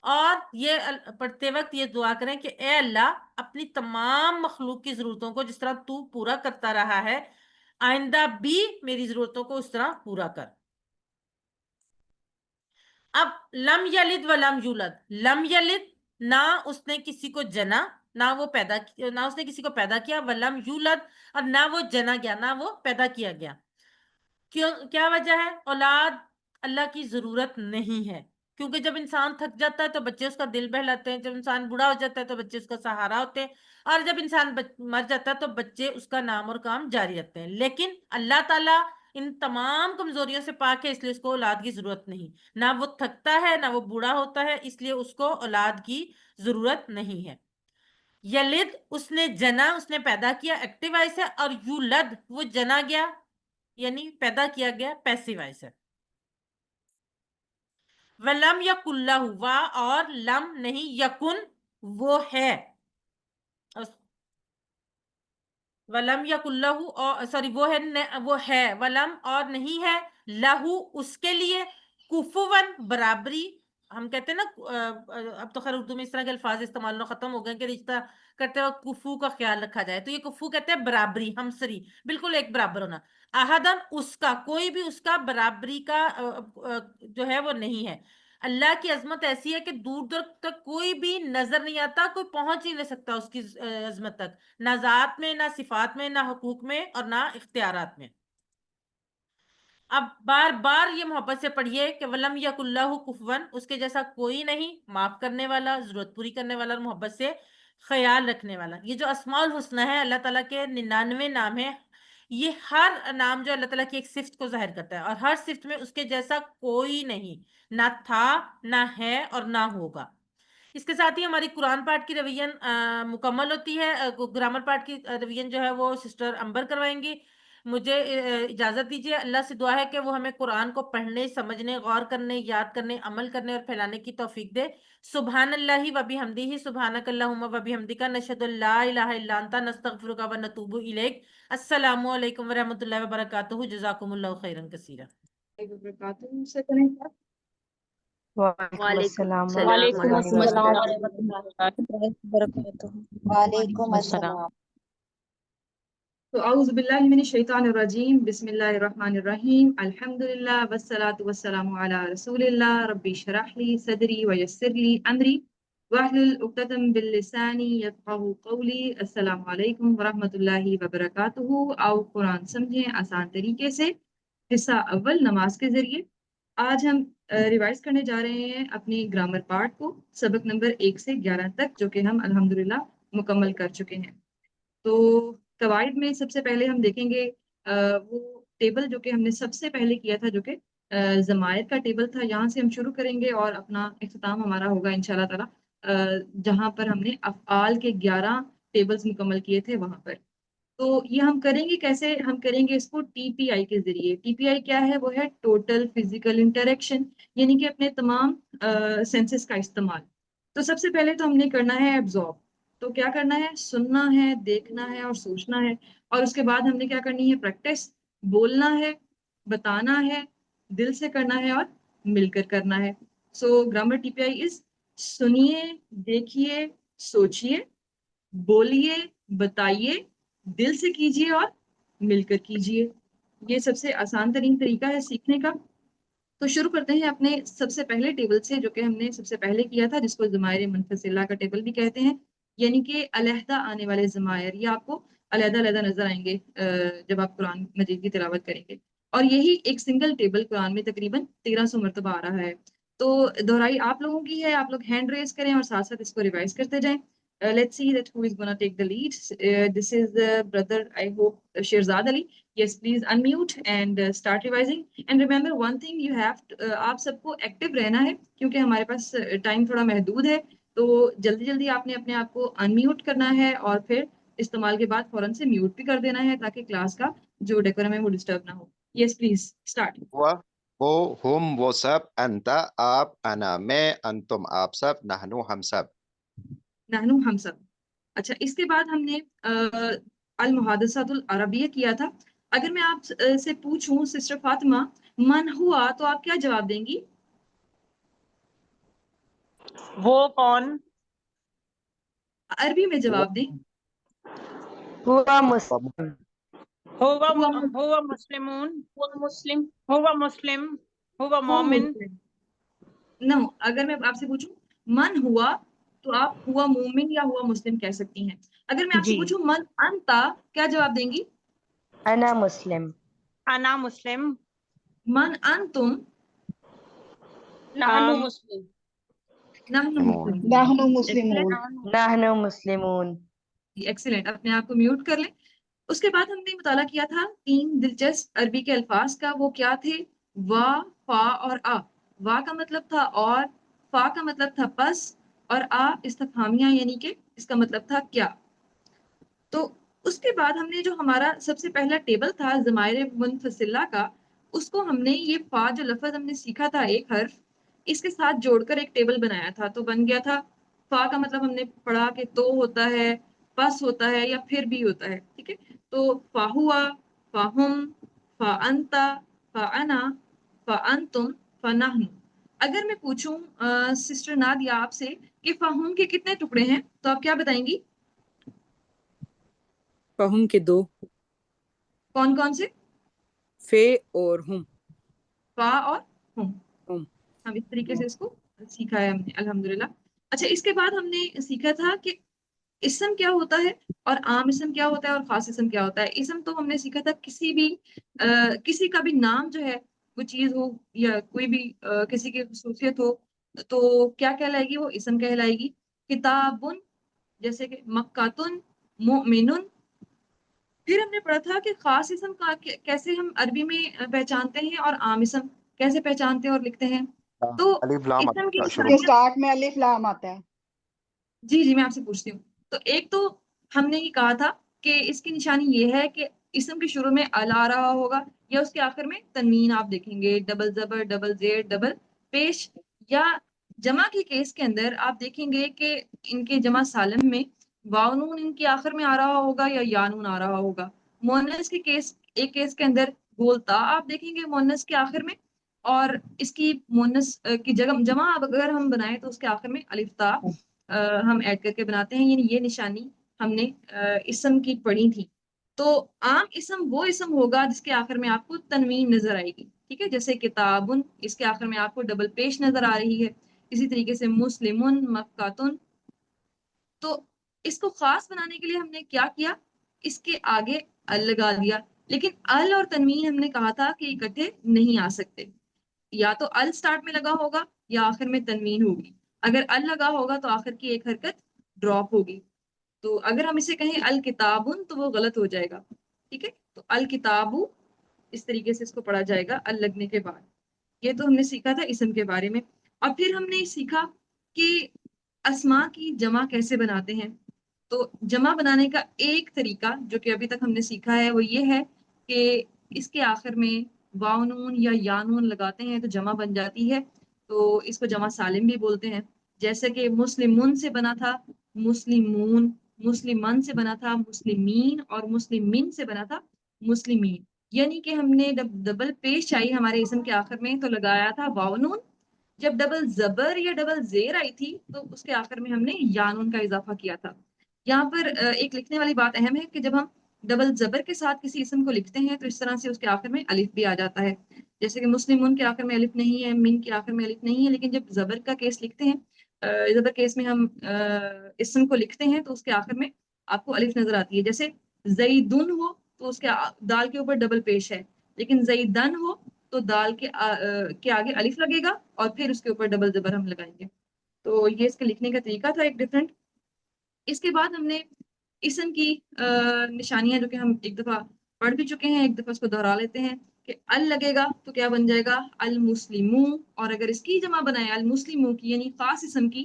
اور یہ پڑھتے وقت یہ دعا کریں کہ اے اللہ، اپنی تمام مخلوق کی ضرورتوں کو جس طرح تو پورا کرتا رہا ہے، آئندہ بھی میری ضرورتوں کو اس طرح پورا کر. اب لم یلد ولم یولد، لم یلد نہ اس نے کسی کو جنا، نہ اس نے کسی کو پیدا کیا، ولم یولد اور نہ وہ جنا گیا، نہ وہ پیدا کیا گیا. کیا وجہ ہے؟ اولاد اللہ کی ضرورت نہیں ہے، کیونکہ جب انسان تھک جاتا ہے تو بچے اس کا دل بہلاتے ہیں، جب انسان بوڑھا ہو جاتا ہے تو بچے اس کا سہارا ہوتے ہیں، اور جب انسان مر جاتا ہے تو بچے اس کا نام اور کام جاری رکھتے ہیں. لیکن اللہ تعالیٰ ان تمام کمزوریوں سے پاک ہے، اس لیے اس کو اولاد کی ضرورت نہیں. نہ وہ تھکتا ہے، نہ وہ بوڑھا ہوتا ہے، اس لیے اس کو اولاد کی ضرورت نہیں ہے. یلد اس نے جنا، اس نے پیدا کیا، ایکٹیو وائس ہے، اور یولد وہ جنا گیا یعنی پیدا کیا گیا، پیسیو وائس ہے. وَلَمْ يَكُنْ لَهُ، وا اور لم نہیں، یکن وہ ہے. وَلَمْ يَكُنْ لَهُ وہ ہے، وَلَمْ اور نہیں ہے، لَهُ اس کے لیے، کفواً برابری. ہم کہتے ہیں نا، اب تو خیر اردو میں اس طرح کے الفاظ استعمال ہونا ختم ہو گئے کہ رشتہ کرتے وقت کفو کا خیال رکھا جائے، تو یہ کفو کہتے ہیں برابری، ہمسری، بالکل ایک برابر ہونا. احدن اس کا، کوئی بھی اس کا برابری کا جو ہے وہ نہیں ہے. اللہ کی عظمت ایسی ہے کہ دور دور تک کوئی بھی نظر نہیں آتا، کوئی پہنچ ہی نہیں سکتا اس کی عظمت تک، نہ ذات میں، نہ صفات میں، نہ حقوق میں اور نہ اختیارات میں. اب بار بار یہ محبت سے پڑھیے کہ وَلَمْ يَكُنْ لَهُ كُفُوًا، اس کے جیسا کوئی نہیں، معاف کرنے والا، ضرورت پوری کرنے والا، اور محبت سے خیال رکھنے والا. یہ جو اسماء الحسنہ ہے اللہ تعالیٰ کے 99 نام ہیں، یہ ہر نام جو اللہ تعالیٰ کی ایک صفت کو ظاہر کرتا ہے، اور ہر صفت میں اس کے جیسا کوئی نہیں، نہ تھا، نہ ہے، اور نہ ہوگا. اس کے ساتھ ہی ہماری قرآن پاٹ کی روین مکمل ہوتی ہے. گرامر پاٹ کی روین جو ہے وہ سسٹر امبر کروائیں گی. مجھے اجازت دیجیے. اللہ سے دعا ہے کہ وہ ہمیں قرآن کو پڑھنے، سمجھنے، غور کرنے، یاد کرنے، عمل کرنے اور پھیلانے کی توفیق دے. سبحان اللہ و بحمدہ، سبحانک اللہم و بحمدک، نشہد ان لا الہ الا انت، نستغفرک و نتوب الیک. السلام علیکم ورحمۃ اللہ وبرکاتہ. جزاکم اللہ خیرا کثیرا. وبرکاتہ سے کریں بات. وعلیکم السلام وعلیکم ورحمۃ اللہ السلام وبرکاتہ. ورحمۃ اللہ وبرکاتہ. وعلیکم السلام. السلام. تو اعوذ باللہ من الشیطان الرجیم، بسم اللہ الرحمن الرحیم، الحمدللہ والصلاة والسلام علی رسول اللہ، رب اشرح لی صدری ویسر لی امری واحلل عقدۃ من لسانی یفقہوا قولی. السلام علیکم ورحمۃ اللہ وبرکاتہ. آؤ قرآن سمجھیں آسان طریقے سے. حصہ اول، نماز کے ذریعے. آج ہم ریوائز کرنے جا رہے ہیں اپنی گرامر پارٹ کو، سبق نمبر 1 سے 11 تک، جو کہ ہم الحمدللہ مکمل کر چکے ہیں. تو قواعد میں سب سے پہلے ہم دیکھیں گے وہ ٹیبل جو کہ ہم نے سب سے پہلے کیا تھا، جو کہ ضمائر کا ٹیبل تھا. یہاں سے ہم شروع کریں گے اور اپنا اختتام ہمارا ہوگا انشاءاللہ تعالی جہاں پر ہم نے افعال کے 11 ٹیبلز مکمل کیے تھے وہاں پر. تو یہ ہم کریں گے کیسے؟ ہم کریں گے اس کو ٹی پی آئی کے ذریعے. ٹی پی آئی کیا ہے؟ وہ ہے ٹوٹل فزیکل انٹریکشن، یعنی کہ اپنے تمام سینسز کا استعمال. تو سب سے پہلے تو ہم نے کرنا ہے ایبزارب. تو کیا کرنا ہے؟ سننا ہے، دیکھنا ہے اور سوچنا ہے. اور اس کے بعد ہم نے کیا کرنی ہے؟ پریکٹس. بولنا ہے، بتانا ہے، دل سے کرنا ہے اور مل کر کرنا ہے. سو گرامر ٹی پی آئی از سنیے، دیکھیے، سوچیے، بولیے، بتائیے، دل سے کیجیے اور مل کر کیجیے. یہ سب سے آسان ترین طریقہ ہے سیکھنے کا. تو شروع کرتے ہیں اپنے سب سے پہلے ٹیبل سے، جو کہ ہم نے سب سے پہلے کیا تھا، جس کو ضمائر منفصلہ کا ٹیبل بھی کہتے ہیں، یعنی کہ علیحدہ آنے والے ضمائر. یہ آپ کو علیحدہ علیحدہ نظر آئیں گے جب آپ قرآن مجید کی تلاوت کریں گے. اور یہی ایک سنگل ٹیبل قرآن میں تقریباً 1300 مرتبہ آ رہا ہے. تو دہرائی آپ لوگوں کی ہے، آپ لوگ ہینڈ ریز کریں اور ساتھ ساتھ اس کو ریوائز کرتے جائیں. Let's see that who is going to take the lead. This is brother, I hope, Shirzad Ali. Yes, please unmute and start revising. And remember one thing, you have to, آپ سب کو active رہنا ہے کیونکہ ہمارے پاس time تھوڑا محدود ہے. تو جلدی جلدی آپ نے اپنے آپ کو انمیوٹ کرنا ہے اور پھر استعمال کے بعد فوراً سے میوٹ بھی کر دینا ہے تاکہ کلاس کا جو ڈیکورم ہے وہ ڈسٹرب نہ ہو. یس پلیز اسٹارٹ. وہ ہم وہ سب، انت آپ، انا میں، انتم آپ سب، نحنو ہم سب. نحنو ہم سب. اچھا، اس کے بعد ہم نے المحادثات العربیہ کیا تھا. اگر میں آپ سے پوچھوں سسٹر فاطمہ من ہوا، تو آپ کیا جواب دیں گی؟ وہ کون؟ عربی میں جواب دیں. ہوا مسلم. ہوا ہوا ہوا مسلمون، ہوا مسلم، ہوا مسلم، ہوا مومن. نو، اگر میں آپ سے پوچھوں من ہوا، تو آپ ہوا مومن یا ہوا مسلم کہہ سکتی ہیں. اگر میں آپ سے جی. پوچھوں من انتا، کیا جواب دیں گی؟ انا مسلم. انا مسلم. من انتم؟ نحن مسلم. نحن مسلم. نحن مسلمون. نحن مسلمون. ایکسیلنٹ. اپنے آپ کو میوٹ کر لیں. اس کے بعد ہم نے مطالعہ کیا تھا 3 دلچسپ عربی کے الفاظ کا. وہ کیا تھے؟ وا، فا اور آ. وا کا مطلب تھا اور، فا کا مطلب تھا پس، اور آ استفہامیہ یعنی کہ اس کا مطلب تھا کیا. تو اس کے بعد ہم نے جو ہمارا سب سے پہلا ٹیبل تھا ضمائر منفصلہ کا، اس کو ہم نے یہ فا جو لفظ ہم نے سیکھا تھا ایک حرف، اس کے ساتھ جوڑ کر ایک ٹیبل بنایا تھا. تو بن گیا تھا فا کا مطلب ہم نے پڑھا کہ تو ہوتا ہے، پس ہوتا ہے یا پھر بھی ہوتا ہے. ٹھیک ہے. تو فا ہوا، فا ہم، فا انتا، فا انا، فا انتم، فا نحن. اگر میں پوچھوں سسٹر نادیہ آپ سے کہ فہم کے کتنے ٹکڑے ہیں، تو آپ کیا بتائیں گی؟ فہم کے 2، کون کون سے؟ فے اور ہم. فا اور ہم. ہم. ہم اس طریقے سے اس کو سیکھا ہے ہم نے الحمدللہ. اچھا، اس کے بعد ہم نے سیکھا تھا کہ اسم کیا ہوتا ہے اور عام اسم کیا ہوتا ہے اور خاص اسم کیا ہوتا ہے. اسم تو ہم نے سیکھا تھا کسی کا بھی نام جو ہے، وہ چیز ہو یا کوئی بھی کسی کی خصوصیت ہو، تو کیا کہلائے گی؟ وہ اسم کہلائے گی. کتابن جیسے کہ مکاتن، مومنن. پھر ہم نے پڑھا تھا کہ خاص اسم کا کیسے ہم عربی میں پہچانتے ہیں اور عام اسم کیسے پہچانتے ہیں اور لکھتے ہیں. تو الف لام اسم کی شروع کے نشانیاں، سٹارٹ میں الف لام آتا ہے. جی میں آپ سے پوچھتی ہوں. تو ایک تو ہم نے یہ کہا تھا کہ اس کی نشانی یہ ہے کہ اسم کے شروع میں ال آ رہا ہوگا یا اس کے آخر میں تنوین آپ دیکھیں گے، ڈبل زبر، ڈبل زیر، ڈبل پیش. یا جمع کے کیس کے اندر آپ دیکھیں گے کہ ان کے جمع سالم میں واو نون ان کے آخر میں آ رہا ہوگا یا یانون آ رہا ہوگا. مونس کے کیس، ایک کیس کے اندر بولتا آپ دیکھیں گے مونس کے آخر میں، اور اس کی مونس کی جمع اگر ہم بنائیں تو اس کے آخر میں الف تا ہم ایڈ کر کے بناتے ہیں. یعنی یہ نشانی ہم نے اسم کی پڑھی تھی. تو عام اسم وہ اسم ہوگا جس کے آخر میں آپ کو تنوین نظر آئے گی، ٹھیک ہے. جیسے کتابن، اس کے آخر میں آپ کو ڈبل پیش نظر آ رہی ہے. اسی طریقے سے مسلمن، مکاتن. تو اس کو خاص بنانے کے لیے ہم نے کیا کیا، اس کے آگے ال لگا دیا. لیکن ال اور تنوین ہم نے کہا تھا کہ اکٹھے نہیں آ سکتے، یا تو ال سٹارٹ میں لگا ہوگا یا آخر میں تنوین ہوگی. اگر ال لگا ہوگا تو آخر کی ایک حرکت ڈراپ ہوگی. تو اگر ہم اسے کہیں الکتابن تو وہ غلط ہو جائے گا، ٹھیک ہے. تو الکتابو اس طریقے سے اس کو پڑھا جائے گا ال لگنے کے بعد. یہ تو ہم نے سیکھا تھا اسم کے بارے میں. اور پھر ہم نے سیکھا کہ اسماء کی جمع کیسے بناتے ہیں. تو جمع بنانے کا ایک طریقہ جو کہ ابھی تک ہم نے سیکھا ہے وہ یہ ہے کہ اس کے آخر میں واو نون یا یا نون لگاتے ہیں تو جمع بن جاتی ہے. تو اس کو جمع سالم بھی بولتے ہیں. جیسے کہ مسلمون سے بنا تھا مسلمون، مسلمان سے بنا تھا مسلمین، اور مسلمین سے بنا تھا مسلمین. یعنی کہ ہم نے ڈبل پیش آئی ہمارے اسم کے آخر میں تو لگایا تھا واو نون. جب ڈبل زبر یا ڈبل زیر آئی تھی تو اس کے آخر میں ہم نے یا نون کا اضافہ کیا تھا. یہاں پر ایک لکھنے والی بات اہم ہے کہ جب ہم ڈبل زبر کے ساتھ کسی اسم کو لکھتے ہیں تو اس طرح سے اس کے آخر میں الف بھی آ جاتا ہے. جیسے کہ مسلمون کے آخر میں الف نہیں ہے، من کے آخر میں الف نہیں ہے. لیکن جب زبر کا کیس لکھتے ہیں، زبر کیس میں ہم اسم کو لکھتے ہیں تو اس کے آخر میں آپ کو الف نظر آتی ہے. جیسے زیدن ہو تو اس کے دال کے اوپر ڈبل پیش ہے، لیکن زیدن ہو تو دال کے آگے الف لگے گا اور پھر اس کے اوپر ڈبل زبر ہم لگائیں گے. تو یہ اس کے لکھنے کا طریقہ تھا ایک ڈفرینٹ. اس کے بعد ہم نے اسم کی نشانیاں جو کہ ہم ایک دفعہ پڑھ بھی چکے ہیں، ایک دفعہ اس کو دہرا لیتے ہیں کہ ال لگے گا تو کیا بن جائے گا المسلمو. اور اگر اس کی جمع بنائے المسلمو کی یعنی خاص اسم کی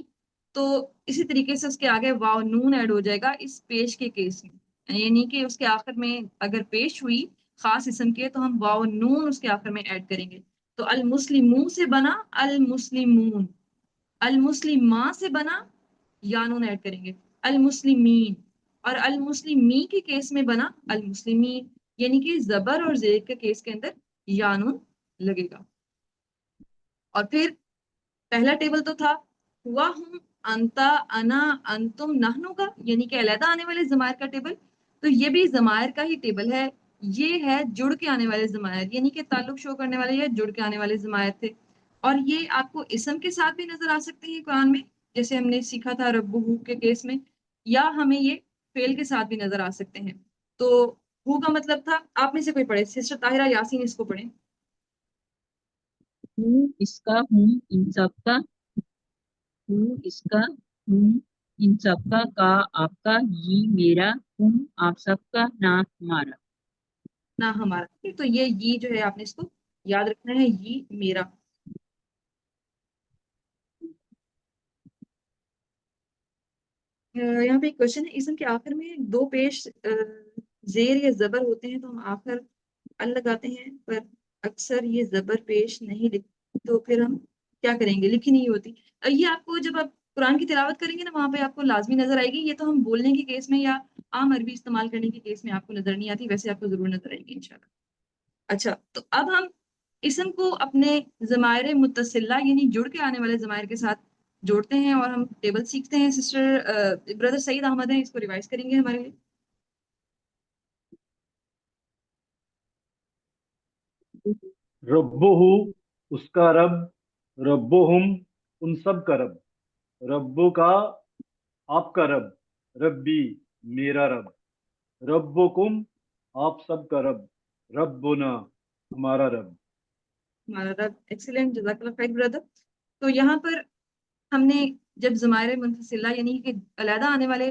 تو اسی طریقے سے اس کے آگے واو نون ایڈ ہو جائے گا اس پیش کے کیس میں. یعنی کہ اس کے آخر میں اگر پیش ہوئی خاص اسم کے تو ہم واو نون اس کے آخر میں ایڈ کریں گے. تو المسلمون سے بنا المسلمون، المسلمہ سے بنا یا نون ایڈ کریں گے المسلمین، اور المسلمی کے کیس میں بنا المسلمین. یعنی کہ زبر اور زیر کے کیس کے اندر یا نون لگے گا. اور پھر پہلا ٹیبل تو تھا ہوا، ہم، انتا، انا، انتم، نحنو کا، یعنی کہ علیحدہ آنے والے ضمائر کا ٹیبل. تو یہ بھی ضمائر کا ہی ٹیبل ہے. یہ ہے جڑ کے آنے والے ضمائر، یعنی کہ تعلق شو کرنے والے یا جڑ کے آنے والے ضمائر تھے. اور یہ آپ کو اسم کے ساتھ بھی نظر آ سکتے ہیں قرآن میں، جیسے ہم نے سیکھا تھا ربہ کے کیس میں، یا ہمیں یہ فعل کے ساتھ بھی نظر آ سکتے ہیں. تو ہو کا مطلب تھا، آپ میں سے کوئی پڑھے، سسٹر طاہرہ یاسین اس کو پڑھیں. ہوں اس کا، ہوں ان سب کا، ہوں اس کا، ہوں ان سب کا آپ کا، یہ میرا، ہم آپ سب کا، نہ ہمارا. نہ ہمارا. تو یہ جو ہے آپ نے اس کو یاد رکھنا ہے، یہ میرا. یہاں پہ ایک کوشچن ہے، اسم کے آخر میں دو پیش زیر یا زبر ہوتے ہیں تو ہم آخر ال لگاتے ہیں، پر اکثر یہ زبر پیش نہیں لکھتے تو پھر ہم کیا کریں گے، لکھی نہیں ہوتی. یہ آپ کو جب آپ قرآن کی تلاوت کریں گے نا وہاں پہ آپ کو لازمی نظر آئے گی. یہ تو ہم بولنے کے کیس میں یا عام عربی استعمال کرنے کے کیس میں آپ کو نظر نہیں آتی، ویسے آپ کو ضرور نظر آئے گی انشاءاللہ. اچھا، تو اب ہم اسم کو اپنے ضمائر متصلہ یعنی جڑ کے آنے والے ضمائر کے ساتھ جوڑتے ہیں اور ہم ٹیبل سیکھتے ہیں. سسٹر بردر سعید احمد ہیں، اس کو ریوائز کریں گے ہمارے لیے. ربہ اس کا رب، ربہم ان سب کا رب، ربو کا آپ کا رب، ربی میرا رب، ربکم آپ سب کا رب، ربنا ہمارا رب. ہمارا رب. ایکسیلنٹ، جزاک اللہ خیر بردر. تو یہاں پر ہم نے جب ضمائر منفصلہ یعنی کہ علیحدہ آنے والے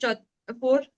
4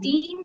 3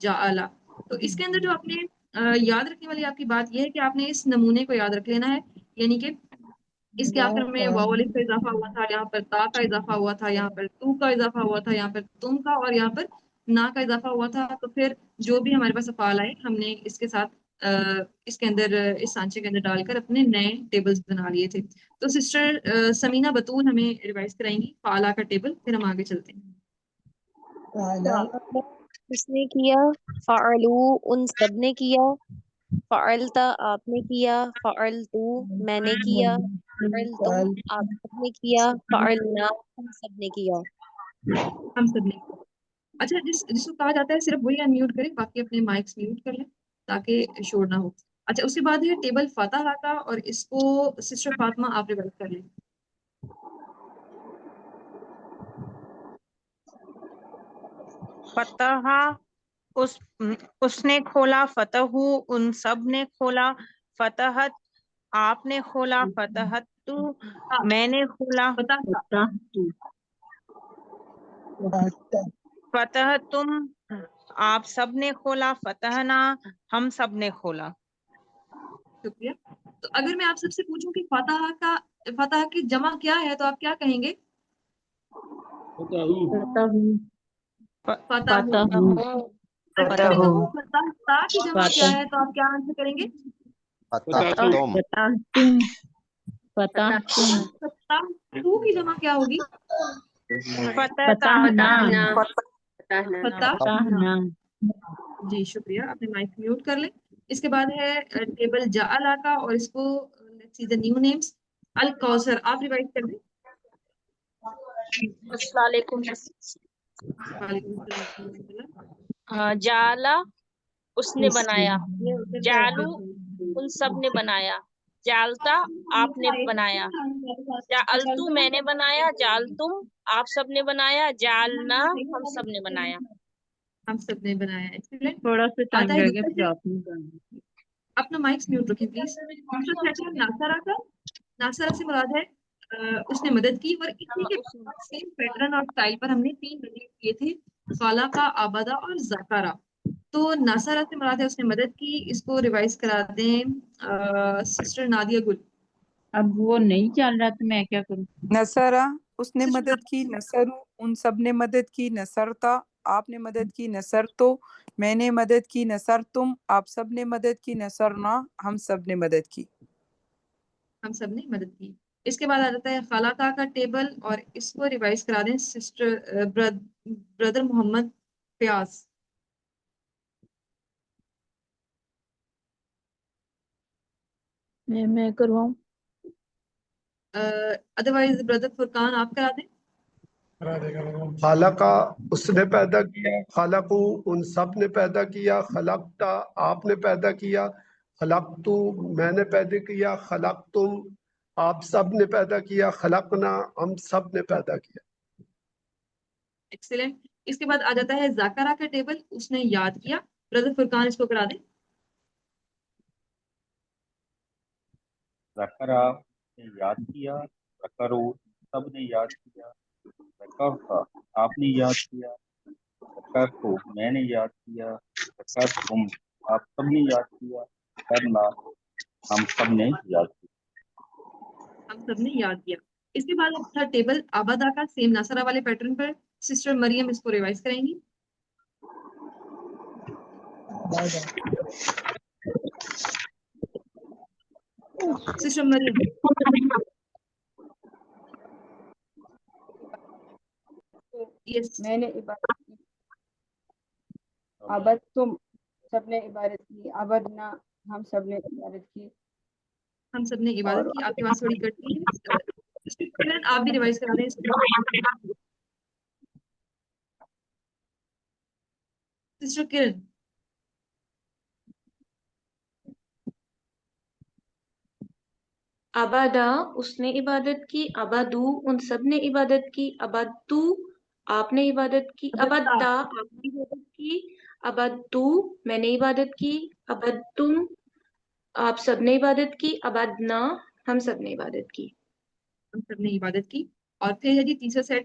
جعلا. تو اس کے اندر جو آپ نے یاد رکھنے والی آپ کی بات یہ ہے کہ آپ نے اس نمونے کو یاد رکھ لینا ہے، یعنی کہ اس کے آخر میں واو الف کا اضافہ ہوا تھا، یہاں پر تا کا اضافہ ہوا تھا، یہاں پر تو کا اضافہ ہوا تھا، یہاں پر تم کا، اور یہاں پر نا کا اضافہ ہوا تھا. تو پھر جو بھی ہمارے پاس افعال آئے ہم نے اس کے ساتھ اس کے اندر اس سانچے کے اندر ڈال کر اپنے نئے ٹیبلز بنا لیے تھے. تو سسٹر سمینہ بطول ہمیں ریوائز کرائیں گی فعلا کا ٹیبل، پھر ہم آگے چلتے ہیں. اس نے کیا، فعلو ان سب نے کیا، فعلتا آپ نے کیا، فعلتو میں نے کیا، فعلتم آپ سب نے کیا، فعلنا ہم سب نے کیا. ہم سب نے. اچھا جس کو کہا جاتا ہے صرف وہی انمیوٹ کریں، باقی اپنے مائکس میوٹ کر لیں تاکہ شور نہ ہو. اچھا اس کے بعد ہے ٹیبل فتح کا، اور اس کو سسٹر فاطمہ آپ ریوائز کر لیں. فتح اس نے کھولا، فتح ان سب نے کھولا، فتحت آپ نے کھولا، فتحت تو میں نے کھولا، فتح تم آپ سب نے کھولا، فتحنا ہم سب نے کھولا. شکریہ. تو اگر میں آپ سب سے پوچھوں کہ فتح کی جمع کیا ہے تو آپ کیا کہیں گے؟ فتح. اگر میں کہوں فتح کی جمع کیا ہے تو آپ کیا آنسر کریں گے؟ فتح کی جمع کیا ہوگی؟ فتح. جی شکریہ، آپ نے مائک میوٹ کر لیں. اس کے بعد ہے ٹیبل جعلا کا، اور اس کو let's see the new names. Al-Kausar آپ ریوائز کر دیں. السلام علیکم. وعلیکم السلام. جعلا اس نے بنایا، جعلو ان سب نے بنایا، جعلتا آپ نے بنایا، جعلتو میں نے بنایا، جعلتم آپ سب نے بنایا، جعلنا ہم سب نے بنایا. ہم سب نے بنایا. ایکسیلنٹ. تھوڑا سا ٹائم آتا ہے رہ دوسرا گیا، سیٹ. پھر آپ نے اپنا مائکس میوٹ رکھیں پلیز. دوسرا سیٹ ہے ناصرہ کا. ناصرہ سے مراد ہے اس نے مدد کی، اور اسی کے سیم پیٹرن اور اسٹائل پر ہم نے 3 مزید کیے تھے، خالقہ، عبدہ اور ذکرہ. تو ناصرہ سے مراد ہے اس نے مدد کی. اس کو ریوائز کرا دیں سسٹر نادیہ گل. اب وہ نہیں چل رہا تو میں کیا کروں؟ نصرہ اس نے مدد کی، نصرو ان سب نے مدد کی، نصرتا آپ نے مدد کی، نصر تو میں نے مدد کی، نصر تم آپ سب نے مدد کی، نصرنا ہم سب نے مدد کی. ہم سب نے مدد کی. اس کے بعد آ جاتا ہے خالقہ کا ٹیبل، اور اس کو ریوائز کرا دیں سسٹر بردر محمد فیاض. میں کرواؤں؟ ادروائز بردر فرقان آپ کرا دیں. خالقہ اس نے پیدا کیا، خالقو ان سب نے پیدا کیا، خلقتا آپ نے پیدا کیا، خلقتو میں نے پیدا کیا، خلقتم آپ سب نے پیدا کیا، خلقنا ہم سب نے پیدا کیا. ایکسیلنٹ. اس کے بعد آ جاتا ہے ذاکرہ کا ٹیبل، اس نے یاد کیا. بردر فرقان اس کو کرا دیں. ذکرہ نے یاد کیا، ذکرو سب نے یاد کیا، ذکرتا آپ نے یاد کیا، ذکرتو میں نے یاد کیا، ذکرتم آپ سب نے یاد کیا، کرنا ہم سب نے یاد کیا. ہم سب نے یاد کیا. اس کے بعد تھا ٹیبل عبدہ کا، سیم ناصرہ والے پیٹرن پر. سسٹر مریم اس کو ریوائز کریں گی. سسٹر مریم. یس. میں نے عبادت کی، عبد تم سب نے عبادت کی، عبدنا ہم سب نے عبادت کی. ہم سب نے عبادت کی. آپ کی آواز تھوڑی کٹتی ہے. آپ بھی ریوائز کرا دیں اس کو. سسٹر کرن. عبادہ اس نے عبادت کی، عبادو ان سب نے عبادت کی، عبادتو آپ نے عبادت کی، عبادتا آپ نے عبادت کی، عبادتو میں نے عبادت کی، عبادتم آپ سب نے عبادت کی، عبادنا ہم سب نے عبادت کی. ہم سب نے عبادت کی. اور پھر ہے جی تیسرا سیٹ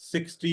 60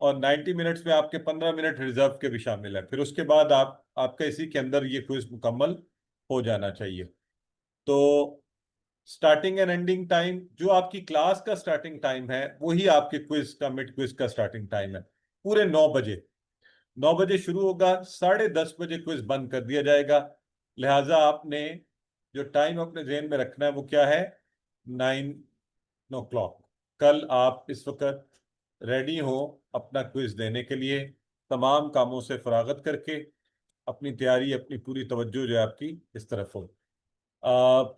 اور 90 منٹس میں آپ کے 15 منٹ ریزرو کے بھی شامل ہے. پھر اس کے بعد آپ کا اسی کے اندر یہ کوئز مکمل ہو جانا چاہیے. تو سٹارٹنگ اینڈ اینڈنگ ٹائم جو آپ کی کلاس کا سٹارٹنگ ٹائم ہے وہی آپ کے کوئز کا مڈ کوئز کا سٹارٹنگ ٹائم ہے. پورے 9 بجے 9 بجے شروع ہوگا, 10:30 بجے کوئز بند کر دیا جائے گا. لہٰذا آپ نے جو ٹائم اپنے ذہن میں رکھنا ہے وہ کیا ہے, 9 o'clock. کل آپ اس وقت ریڈی ہوں اپنا کوئز دینے کے لیے, تمام کاموں سے فراغت کر کے اپنی تیاری, اپنی پوری توجہ جو ہے آپ کی اس طرف ہو.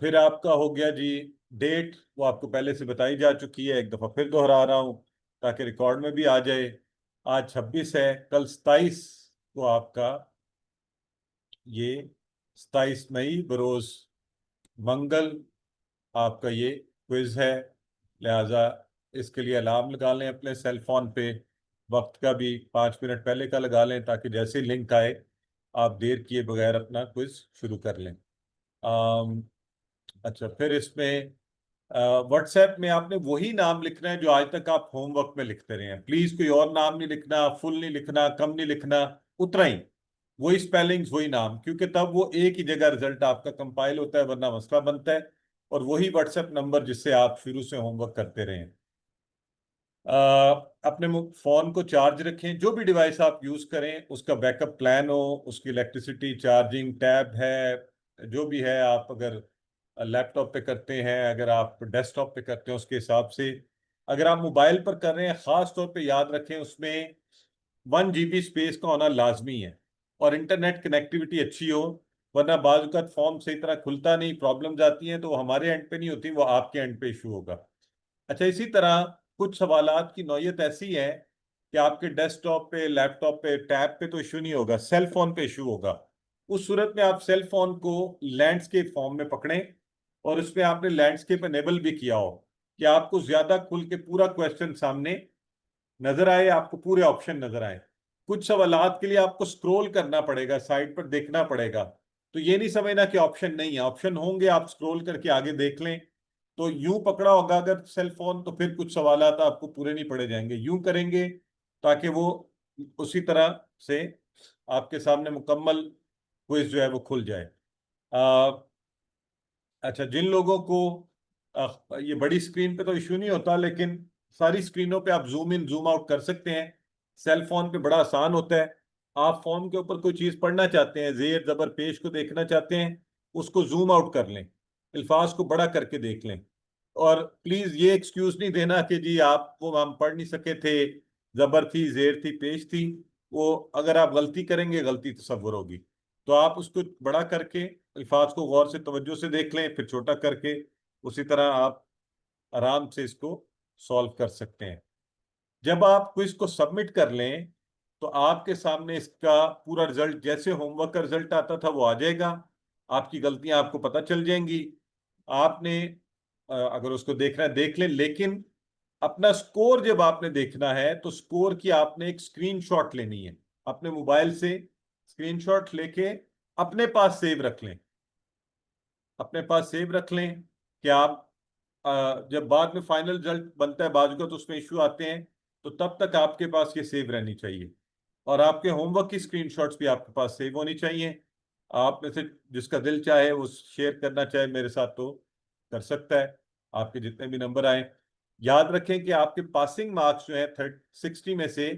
پھر آپ کا ہو گیا جی ڈیٹ, وہ آپ کو پہلے سے بتائی جا چکی ہے, ایک دفعہ پھر دہرا رہا ہوں تاکہ ریکارڈ میں بھی آ جائے. آج 26 ہے, کل 27 کو آپ کا یہ 27 مئی بروز منگل آپ کا یہ کوئز ہے. لہٰذا اس کے لیے الارم لگا لیں اپنے سیل فون پہ, وقت کا بھی 5 منٹ پہلے کا لگا لیں تاکہ جیسے لنک آئے آپ دیر کیے بغیر اپنا کوئز شروع کر لیں. اچھا, پھر اس میں واٹس ایپ میں آپ نے وہی نام لکھنا ہے جو آج تک آپ ہوم ورک میں لکھتے رہے ہیں. پلیز کوئی اور نام نہیں لکھنا, فل نہیں لکھنا, کم نہیں لکھنا, اتنا ہی وہی سپیلنگز وہی نام, کیونکہ تب وہ ایک ہی جگہ رزلٹ آپ کا کمپائل ہوتا ہے, ورنہ مسئلہ بنتا ہے. اور وہی واٹس ایپ نمبر جس سے آپ شروع سے ہوم ورک کرتے رہے ہیں. اپنے فون کو چارج رکھیں, جو بھی ڈیوائس آپ یوز کریں اس کا بیک اپ پلان ہو, اس کی الیکٹریسٹی چارجنگ ٹیب ہے, جو بھی ہے. آپ اگر لیپ ٹاپ پہ کرتے ہیں, اگر آپ ڈیسک ٹاپ پہ کرتے ہیں اس کے حساب سے. اگر آپ موبائل پر کر رہے ہیں خاص طور پہ یاد رکھیں اس میں 1 GB اسپیس کا ہونا لازمی ہے, اور انٹرنیٹ کنیکٹیوٹی اچھی ہو, ورنہ بعض اوقات فارم صحیح طرح کھلتا نہیں, پرابلمز آتی ہیں, تو وہ ہمارے اینڈ پہ نہیں ہوتی, وہ آپ کے اینڈ پہ ایشو ہوگا. اچھا, اسی طرح کچھ سوالات کی نوعیت ایسی ہے کہ آپ کے ڈیسک ٹاپ پہ, لیپ ٹاپ پہ, ٹیب پہ تو ایشو نہیں ہوگا, سیل فون پہ ایشو ہوگا. اس صورت میں آپ سیل فون کو لینڈسکیپ فارم میں پکڑیں, اور اس میں آپ نے لینڈسکیپ انیبل بھی کیا ہو کہ آپ کو زیادہ کھل کے پورا کویسچن سامنے نظر آئے, آپ کو پورے آپشن نظر آئے. کچھ سوالات کے لیے آپ کو سکرول کرنا پڑے گا, سائٹ پر دیکھنا پڑے گا. تو یہ نہیں سمجھنا کہ آپشن نہیں ہے, آپشن ہوں گے, آپ سکرول کر کے آگے دیکھ لیں. تو یوں پکڑا ہوگا اگر سیل فون, تو پھر کچھ سوالات آپ کو پورے نہیں پڑے جائیں گے. یوں کریں گے تاکہ وہ اسی طرح سے آپ کے سامنے مکمل کوئز جو ہے وہ کھل جائے. اچھا, جن لوگوں کو یہ بڑی سکرین پہ تو ایشو نہیں ہوتا, لیکن ساری سکرینوں پہ آپ زوم ان زوم آؤٹ کر سکتے ہیں. سیل فون پہ بڑا آسان ہوتا ہے. آپ فون کے اوپر کوئی چیز پڑھنا چاہتے ہیں, زیر زبر پیش کو دیکھنا چاہتے ہیں, اس کو زوم آؤٹ کر لیں, الفاظ کو بڑا کر کے دیکھ لیں. اور پلیز یہ ایکسکیوز نہیں دینا کہ جی آپ وہ ہم پڑھ نہیں سکے تھے, زبر تھی, زیر تھی, پیش تھی. وہ اگر آپ غلطی کریں گے غلطی تصور ہوگی. تو آپ اس کو بڑا کر کے الفاظ کو غور سے توجہ سے دیکھ لیں, پھر چھوٹا کر کے اسی طرح آپ آرام سے اس کو سولو کر سکتے ہیں. جب آپ کوئز کو سبمٹ کر لیں تو آپ کے سامنے اس کا پورا رزلٹ, جیسے ہوم ورک کا رزلٹ آتا تھا وہ آ جائے گا. آپ کی غلطیاں آپ کو پتہ چل جائیں گی. آپ نے اگر اس کو دیکھنا ہے دیکھ لیں, لیکن اپنا سکور جب آپ نے دیکھنا ہے تو سکور کی آپ نے ایک سکرین شاٹ لینی ہے. اپنے موبائل سے سکرین شاٹ لے کے اپنے پاس سیو رکھ لیں, اپنے پاس سیو رکھ لیں کہ آپ جب بعد میں فائنل رزلٹ بنتا ہے, بعض اوقات اس میں ایشو آتے ہیں, تو تب تک آپ کے پاس یہ سیو رہنی چاہیے. اور آپ کے ہوم ورک کی سکرین شاٹس بھی آپ کے پاس سیو ہونی چاہیے. آپ میں سے جس کا دل چاہے وہ شیئر کرنا چاہے میرے ساتھ تو کر سکتا ہے, آپ کے جتنے بھی نمبر آئیں. یاد رکھیں کہ آپ کے پاسنگ مارکس جو ہیں 60 میں سے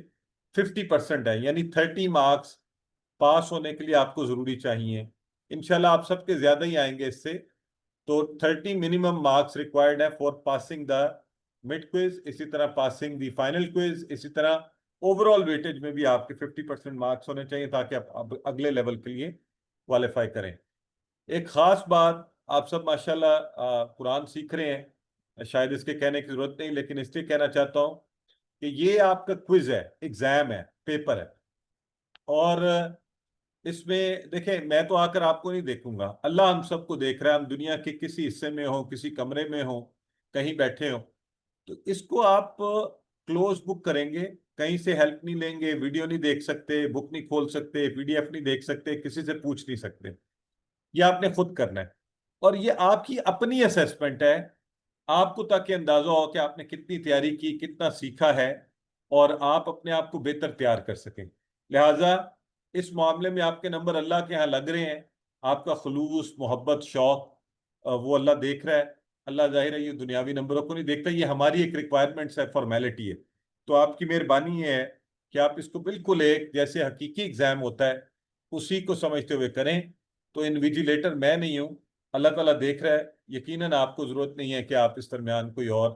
50% ہیں, یعنی 30 مارکس پاس ہونے کے لیے آپ کو ضروری چاہیے. انشاءاللہ آپ سب کے زیادہ ہی آئیں گے اس سے. تو 30 منیمم مارکس ریکوائرڈ ہے for passing the mid quiz, اسی طرح پاسنگ دی فائنل کوئز, اسی طرح اوور آل ویٹیج میں بھی آپ کے 50% مارکس ہونے چاہیے تاکہ آپ اگلے لیول کے لیے کوالیفائی کریں. ایک خاص بات, آپ سب ماشاءاللہ قرآن سیکھ رہے ہیں, شاید اس کے کہنے کی ضرورت نہیں, لیکن اس لیے کہنا چاہتا ہوں کہ یہ آپ کا کوئز ہے, ایگزام ہے, پیپر ہے. اور اس میں دیکھیں, میں تو آ کر آپ کو نہیں دیکھوں گا, اللہ ہم سب کو دیکھ رہا ہے. ہم دنیا کے کسی حصے میں ہوں, کسی کمرے میں ہوں, کہیں بیٹھے ہوں, تو اس کو آپ کلوز بک کریں گے, کہیں سے ہیلپ نہیں لیں گے, ویڈیو نہیں دیکھ سکتے, بک نہیں کھول سکتے, PDF نہیں دیکھ سکتے, کسی سے پوچھ نہیں سکتے. یہ آپ نے خود کرنا ہے, اور یہ آپ کی اپنی اسیسمنٹ ہے, آپ کو تاکہ اندازہ ہو کہ آپ نے کتنی تیاری کی, کتنا سیکھا ہے. اور آپ اپنے آپ کو بہتر تیار کر سکیں. لہٰذا اس معاملے میں آپ کے نمبر اللہ کے ہاں لگ رہے ہیں. آپ کا خلوص، محبت، شوق وہ اللہ دیکھ رہا ہے. اللہ ظاہر ہے یہ دنیاوی نمبروں کو نہیں دیکھتا، یہ ہماری ایک ریکوائرمنٹس ہے، فارمیلٹی ہے. تو آپ کی مہربانی یہ ہے کہ آپ اس کو بالکل ایک جیسے حقیقی ایگزام ہوتا ہے اسی کو سمجھتے ہوئے کریں. تو انویجیلیٹر میں نہیں ہوں، اللہ تعالیٰ دیکھ رہا ہے. یقیناً آپ کو ضرورت نہیں ہے کہ آپ اس درمیان کوئی اور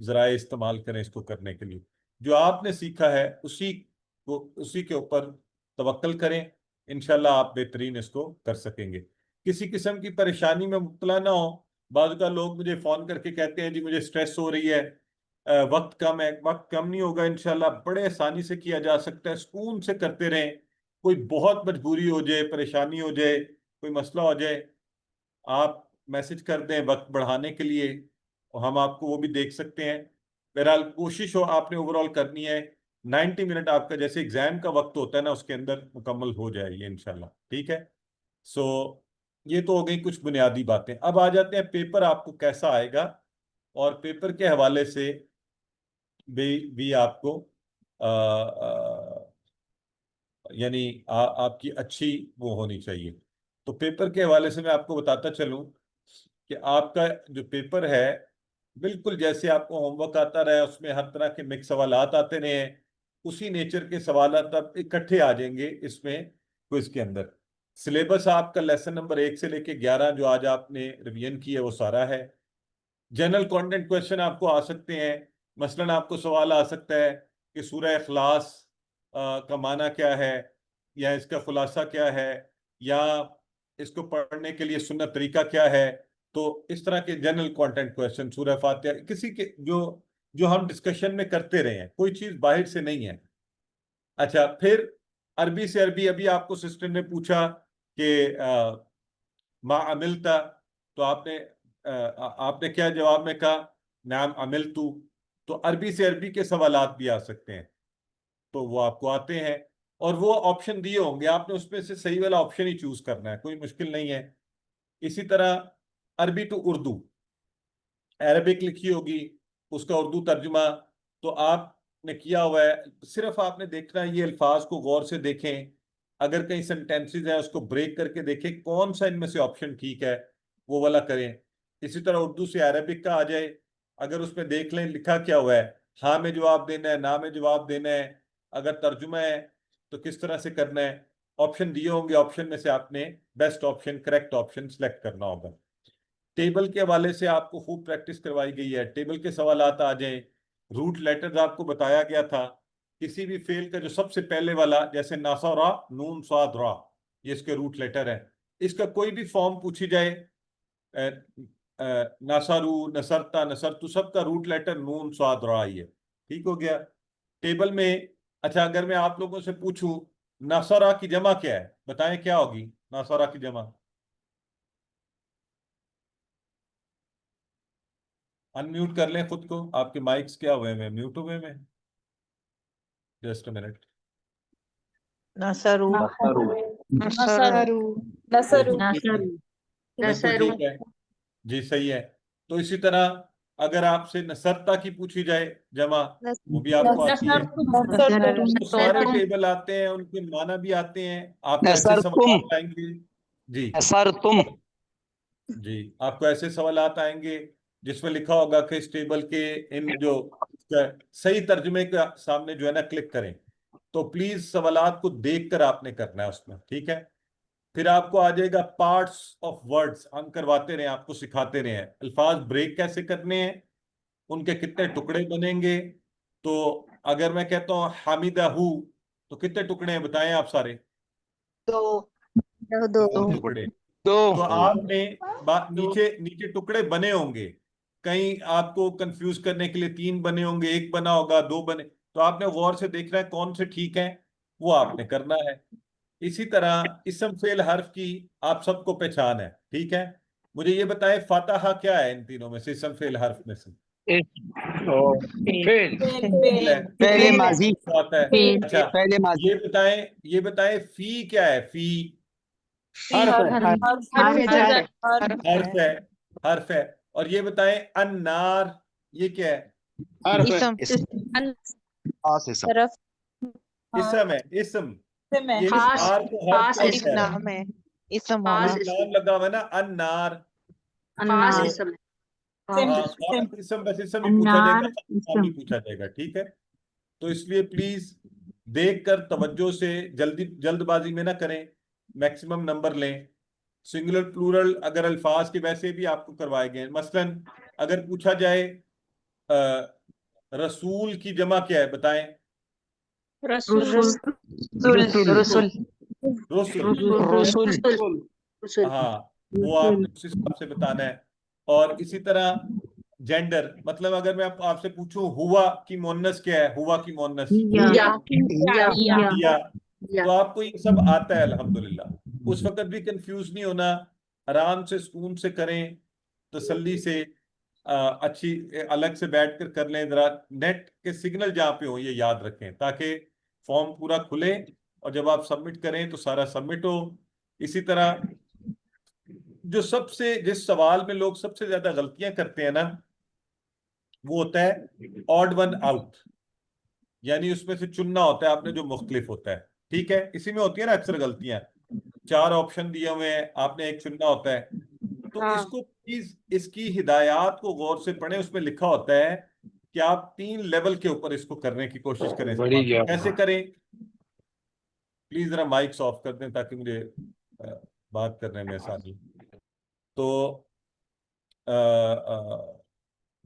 ذرائع استعمال کریں اس کو کرنے کے لیے. جو آپ نے سیکھا ہے اسی کے اوپر توکل کریں، انشاءاللہ آپ بہترین اس کو کر سکیں گے. کسی قسم کی پریشانی میں مبتلا نہ ہو. بعض کا لوگ مجھے فون کر کے کہتے ہیں جی مجھے سٹریس ہو رہی ہے، وقت کم ہے. وقت کم نہیں ہوگا، انشاءاللہ بڑے آسانی سے کیا جا سکتا ہے. سکون سے کرتے رہیں. کوئی بہت مجبوری ہو جائے، پریشانی ہو جائے، کوئی مسئلہ ہو جائے، آپ میسج کر دیں وقت بڑھانے کے لیے، اور ہم آپ کو وہ بھی دیکھ سکتے ہیں. بہرحال کوشش ہو آپ نے اوور آل کرنی ہے. 90 منٹ آپ کا جیسے ایگزام کا وقت ہوتا ہے نا، اس کے اندر مکمل ہو جائے یہ انشاءاللہ. ٹھیک ہے. سو یہ تو ہو گئی کچھ بنیادی باتیں. اب آ جاتے ہیں پیپر آپ کو کیسا آئے گا، اور پیپر کے حوالے سے بھی آپ کو یعنی آپ کی اچھی وہ ہونی چاہیے. تو پیپر کے حوالے سے میں آپ کو بتاتا چلوں کہ آپ کا جو پیپر ہے بالکل جیسے آپ کو ہوم ورک آتا رہے، اس میں ہر طرح کے مکس سوالات آتے رہے ہیں، اسی نیچر کے سوالات اب اکٹھے آ جائیں گے اس میں کوئز کے اندر. سلیبس آپ کا لیسن نمبر 1 سے لے کے 11 جو آج آپ نے ریویژن کی ہے وہ سارا ہے. جنرل کانٹینٹ کویشچن آپ کو آ سکتے ہیں. مثلاً آپ کو سوال آ سکتا ہے کہ سورہ اخلاص کا معنی کیا ہے، یا اس کا خلاصہ کیا ہے، یا اس کو پڑھنے کے لیے سنت طریقہ کیا ہے. تو اس طرح کے جنرل کانٹینٹ کویشچن، سورہ فاتحہ، کسی کے جو ہم ڈسکشن میں کرتے رہے ہیں، کوئی چیز باہر سے نہیں ہے. اچھا، پھر عربی سے عربی ابھی آپ کو سسٹر نے پوچھا کہ ما عملتا، تو آپ نے کیا جواب میں کہا؟ نعم عملتو. تو عربی سے عربی کے سوالات بھی آ سکتے ہیں، تو وہ آپ کو آتے ہیں، اور وہ آپشن دیے ہوں گے، آپ نے اس میں سے صحیح والا آپشن ہی چوز کرنا ہے، کوئی مشکل نہیں ہے. اسی طرح عربی ٹو اردو، عربک لکھی ہوگی اس کا اردو ترجمہ تو آپ نے کیا ہوا ہے. صرف آپ نے دیکھنا ہے یہ الفاظ کو غور سے دیکھیں، اگر کہیں سینٹینسز ہیں اس کو بریک کر کے دیکھیں کون سا ان میں سے آپشن ٹھیک ہے، وہ والا کریں. اسی طرح اردو سے عربک کا آ جائے، اگر اس میں دیکھ لیں لکھا کیا ہوا ہے، ہاں میں جواب دینا ہے، نہ میں جواب دینا ہے، اگر ترجمہ ہے تو کس طرح سے کرنا ہے. آپشن دیے ہوں گے، آپشن میں سے آپ نے best option, correct option select کرنا ہوگا. ٹیبل کے حوالے سے آپ کو خوب پریکٹس کروائی گئی ہے. ٹیبل کے سوالات آ جائیں. روٹ لیٹرز آپ کو بتایا گیا تھا، کسی بھی فعل کا جو سب سے پہلے والا، جیسے ناصرا، نون صاد را، یہ اس کے روٹ لیٹر ہے. اس کا کوئی بھی فارم پوچھی جائے، ناصرو، نصرتا، نصرتو، سب کا روٹ لیٹر نون صاد را ہی ہے. ٹھیک ہو گیا. ٹیبل میں اچھا اگر میں آپ لوگوں سے پوچھوں ناصرا کی جمع کیا ہے، بتائیں کیا ہوگی ناصرا کی جمع؟ ان میوٹ کر لیں خود کو، آپ کے مائکس کیا ہوئے میں میوٹ ہوئے میں. Just minute. نصرو ٹھیک ہے جی، صحیح ہے. تو اسی طرح اگر آپ سے نصرتا کی پوچھی جائے جمع، وہ بھی آپ کو آتی ہے. سارے ٹیبل آتے ہیں، ان کے معنی بھی آتے ہیں. آپ کو ایسے سوالات آئیں گے جی آپ کو ایسے سوالات آئیں گے جس میں لکھا ہوگا کہ اس ٹیبل کے ان جو صحیح ترجمے کا سامنے جو ہے نا کلک کریں. تو پلیز سوالات کو دیکھ کر آپ نے کرنا ہے اس میں. ٹھیک ہے. پھر آپ کو آ جائے گا پارٹس آف ورڈز، ہم کرواتے رہے، آپ کو سکھاتے رہے ہیں الفاظ بریک کیسے کرنے ہیں، ان کے کتنے ٹکڑے بنیں گے. تو اگر میں کہتا ہوں حامدہ ہو تو کتنے ٹکڑے ہیں بتائیں آپ سارے؟ دو ٹکڑے. تو آپ نے نیچے ٹکڑے بنے ہوں گے، کہیں آپ کو کنفیوز کرنے کے لیے 3 بنے ہوں گے، 1 بنا ہوگا، 2 بنے. تو آپ نے غور سے دیکھنا ہے کون سے ٹھیک ہیں، وہ آپ نے کرنا ہے. اسی طرح اسم فعل حرف کی آپ سب کو پہچان ہے. ٹھیک ہے. مجھے یہ بتائیں فاتحہ کیا ہے ان تینوں میں سے، اسم فعل حرف میں سے؟ پہلے ماضی. اچھا یہ بتائیں فی کیا ہے؟ فی حرف ہے. اور یہ بتائیں النار یہ کیا ہے؟ خاص اسم طرف اسم ہے اسم یہ خاص نار کو ہر خاص کون الف کہہ رہا ہے نام ہے اسم الف ہونا لام لگا ہوا ہے نا النار خاص تو اسم ہاں خاص اسم بس اسم ہی پوچھا جائے گا خاص نام نہیں پوچھا جائے گا ٹھیک ہے تو اس لیے پلیز دیکھ کر توجہ سے جلد بازی میں نہ کریں میکسیمم نمبر لیں سنگولر پلورل اگر الفاظ کے ویسے بھی آپ کو کروائے گئے ہیں مثلا اگر پوچھا جائے رسول کی جمع کیا ہے بتائیں رسول رسل رسل ہاں وہ آپ نے اس حساب سے بتانا ہے اور اسی طرح جینڈر مطلب اگر میں آپ سے پوچھوں ہوا کی مونس کیا ہے ہوا کی مونس یا تو آپ کو یہ سب آتا ہے الحمدللہ اس وقت بھی کنفیوز نہیں ہونا آرام سے سکون سے کریں تسلی سے اچھی الگ سے بیٹھ کر کر لیں ذرا نیٹ کے سگنل جہاں پہ ہوں یہ یاد رکھیں تاکہ فارم پورا کھلے اور جب آپ سبمٹ کریں تو سارا سبمٹ ہو اسی طرح جو جس سوال میں لوگ سب سے زیادہ غلطیاں کرتے ہیں نا وہ ہوتا ہے آڈ ون آؤٹ یعنی اس میں سے چننا ہوتا ہے آپ نے جو مختلف ہوتا ہے ٹھیک ہے اسی میں ہوتی ہے نا اکثر غلطیاں 4 آپشن دیے ہوئے ہیں آپ نے ایک چننا ہوتا ہے تو اس کو پلیز اس کی ہدایات کو غور سے پڑھیں اس میں لکھا ہوتا ہے کہ آپ 3 لیول کے اوپر اس کو کرنے کی کوشش کریں کیسے کریں پلیز ذرا مائکس آف کر دیں تاکہ مجھے بات کرنے میں آسانی تو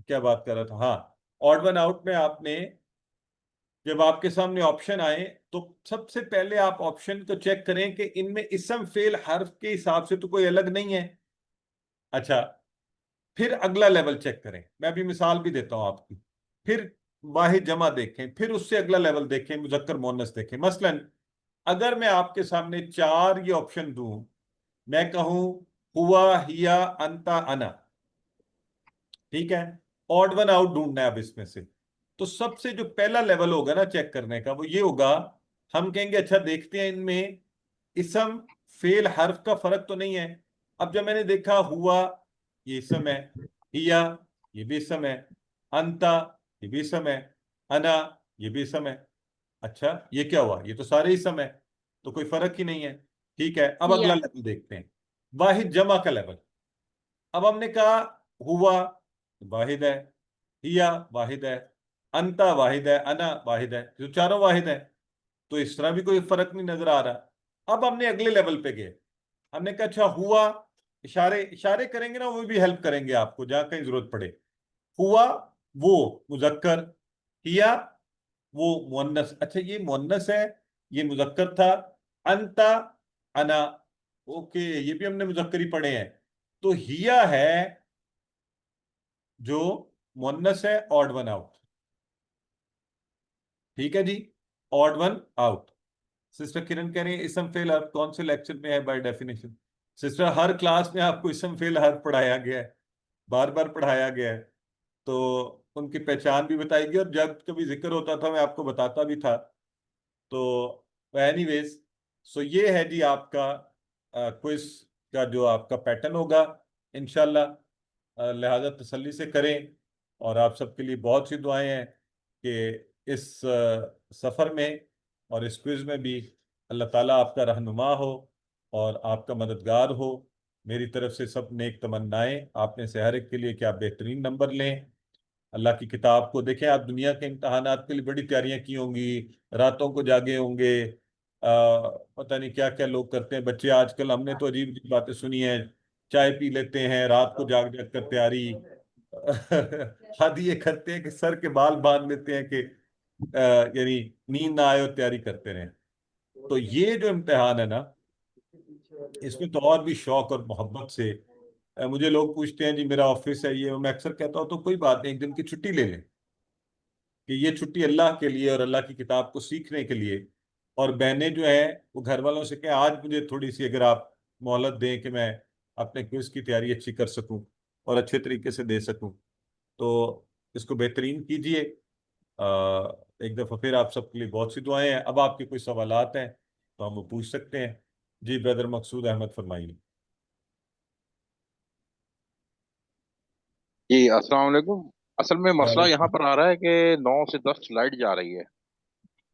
کیا بات کر رہا تھا ہاں آڈ ون آؤٹ میں آپ نے جب آپ کے سامنے آپشن آئے تو سب سے پہلے آپ آپشن کو چیک کریں کہ ان میں اسم فعل حرف کے حساب سے تو کوئی الگ نہیں ہے اچھا پھر اگلا لیول چیک کریں میں ابھی مثال بھی دیتا ہوں آپ کی پھر واحد جمع دیکھیں پھر اس سے اگلا لیول دیکھیں مذکر مؤنث دیکھیں مثلا اگر میں آپ کے سامنے 4 یہ آپشن دوں میں کہوں ہوا ہیا انتا انا ٹھیک ہے آڈ ون آؤٹ ڈھونڈنا ہے اب اس میں سے تو سب سے جو پہلا لیول ہوگا نا چیک کرنے کا وہ یہ ہوگا ہم کہیں گے اچھا دیکھتے ہیں ان میں اسم فعل حرف کا فرق تو نہیں ہے اب جب میں نے دیکھا ہوا یہ اسم ہے ہیا یہ بھی اسم ہے انتا یہ بھی اسم ہے انا یہ بھی اسم ہے اچھا یہ کیا ہوا یہ تو سارے اسم ہے تو کوئی فرق ہی نہیں ہے ٹھیک ہے اب اگلا لیول دیکھتے ہیں واحد جمع کا لیول اب ہم نے کہا ہوا واحد ہے ہیا واحد ہے انتا واحد ہے انا واحد ہے جو چاروں واحد ہیں تو اس طرح بھی کوئی فرق نہیں نظر آ رہا اب ہم نے اگلے لیول پہ گئے ہم نے کہا اچھا ہوا اشارے کریں گے نا وہ بھی ہیلپ کریں گے آپ کو جہاں کہیں ضرورت پڑے ہوا وہ مذکر ہیا وہ مؤنث اچھا یہ مؤنث ہے یہ مذکر تھا انتا انا اوکے یہ بھی ہم نے مذکر ہی پڑھے ہیں تو ہیا ہے جو مؤنث ہے آڈ ون آؤٹ ٹھیک ہے جی آڈ ون آؤٹ سسٹر کرن کہہ رہے ہیں اسم فعل حرف کون سے لیکچر میں ہے by definition sister Hare class میں آپ کو اسم فعل حرف پڑھایا گیا ہے بار بار پڑھایا گیا ہے تو ان کی پہچان بھی بتائی گئی اور جب کبھی ذکر ہوتا تھا میں آپ کو بتاتا بھی تھا تو اینی ویز سو یہ ہے جی آپ کا کوئز کا جو آپ کا پیٹرن ہوگا انشاءاللہ لہذا تسلی سے کریں اور آپ سب کے لیے بہت سی دعائیں ہیں کہ اس سفر میں اور اس کوئز میں بھی اللہ تعالیٰ آپ کا رہنما ہو اور آپ کا مددگار ہو میری طرف سے سب نیک تمنائیں آپ نے سے ہر ایک کے لیے کہ آپ بہترین نمبر لیں اللہ کی کتاب کو دیکھیں آپ دنیا کے امتحانات کے لیے بڑی تیاریاں کی ہوں گی راتوں کو جاگے ہوں گے پتہ نہیں کیا کیا لوگ کرتے ہیں بچے آج کل ہم نے تو عجیب عجیب باتیں سنی ہیں چائے پی لیتے ہیں رات کو جاگ جاگ کر تیاری حد یہ کرتے ہیں کہ سر کے بال باندھ لیتے ہیں کہ یعنی نیند نہ آئے اور تیاری کرتے رہیں تو یہ جو امتحان ہے نا اس میں تو اور بھی شوق اور محبت سے مجھے لوگ پوچھتے ہیں جی میرا آفس ہے یہ میں اکثر کہتا ہوں تو کوئی بات نہیں ایک دن کی چھٹی لے لیں کہ یہ چھٹی اللہ کے لیے اور اللہ کی کتاب کو سیکھنے کے لیے اور بہنیں جو ہیں وہ گھر والوں سے کہیں آج مجھے تھوڑی سی اگر آپ مہلت دیں کہ میں اپنے کوئز کی تیاری اچھی کر سکوں اور اچھے طریقے سے دے سکوں تو اس کو بہترین کیجئے ایک دفعہ پھر آپ سب کے لیے بہت سی دعائیں ہیں اب آپ کے کوئی سوالات ہیں تو ہم وہ پوچھ سکتے ہیں جی بردر مقصود احمد فرمائیے جی السلام علیکم اصل میں مسئلہ یہاں پر آ رہا ہے کہ 9 سے 10 لائٹ جا رہی ہے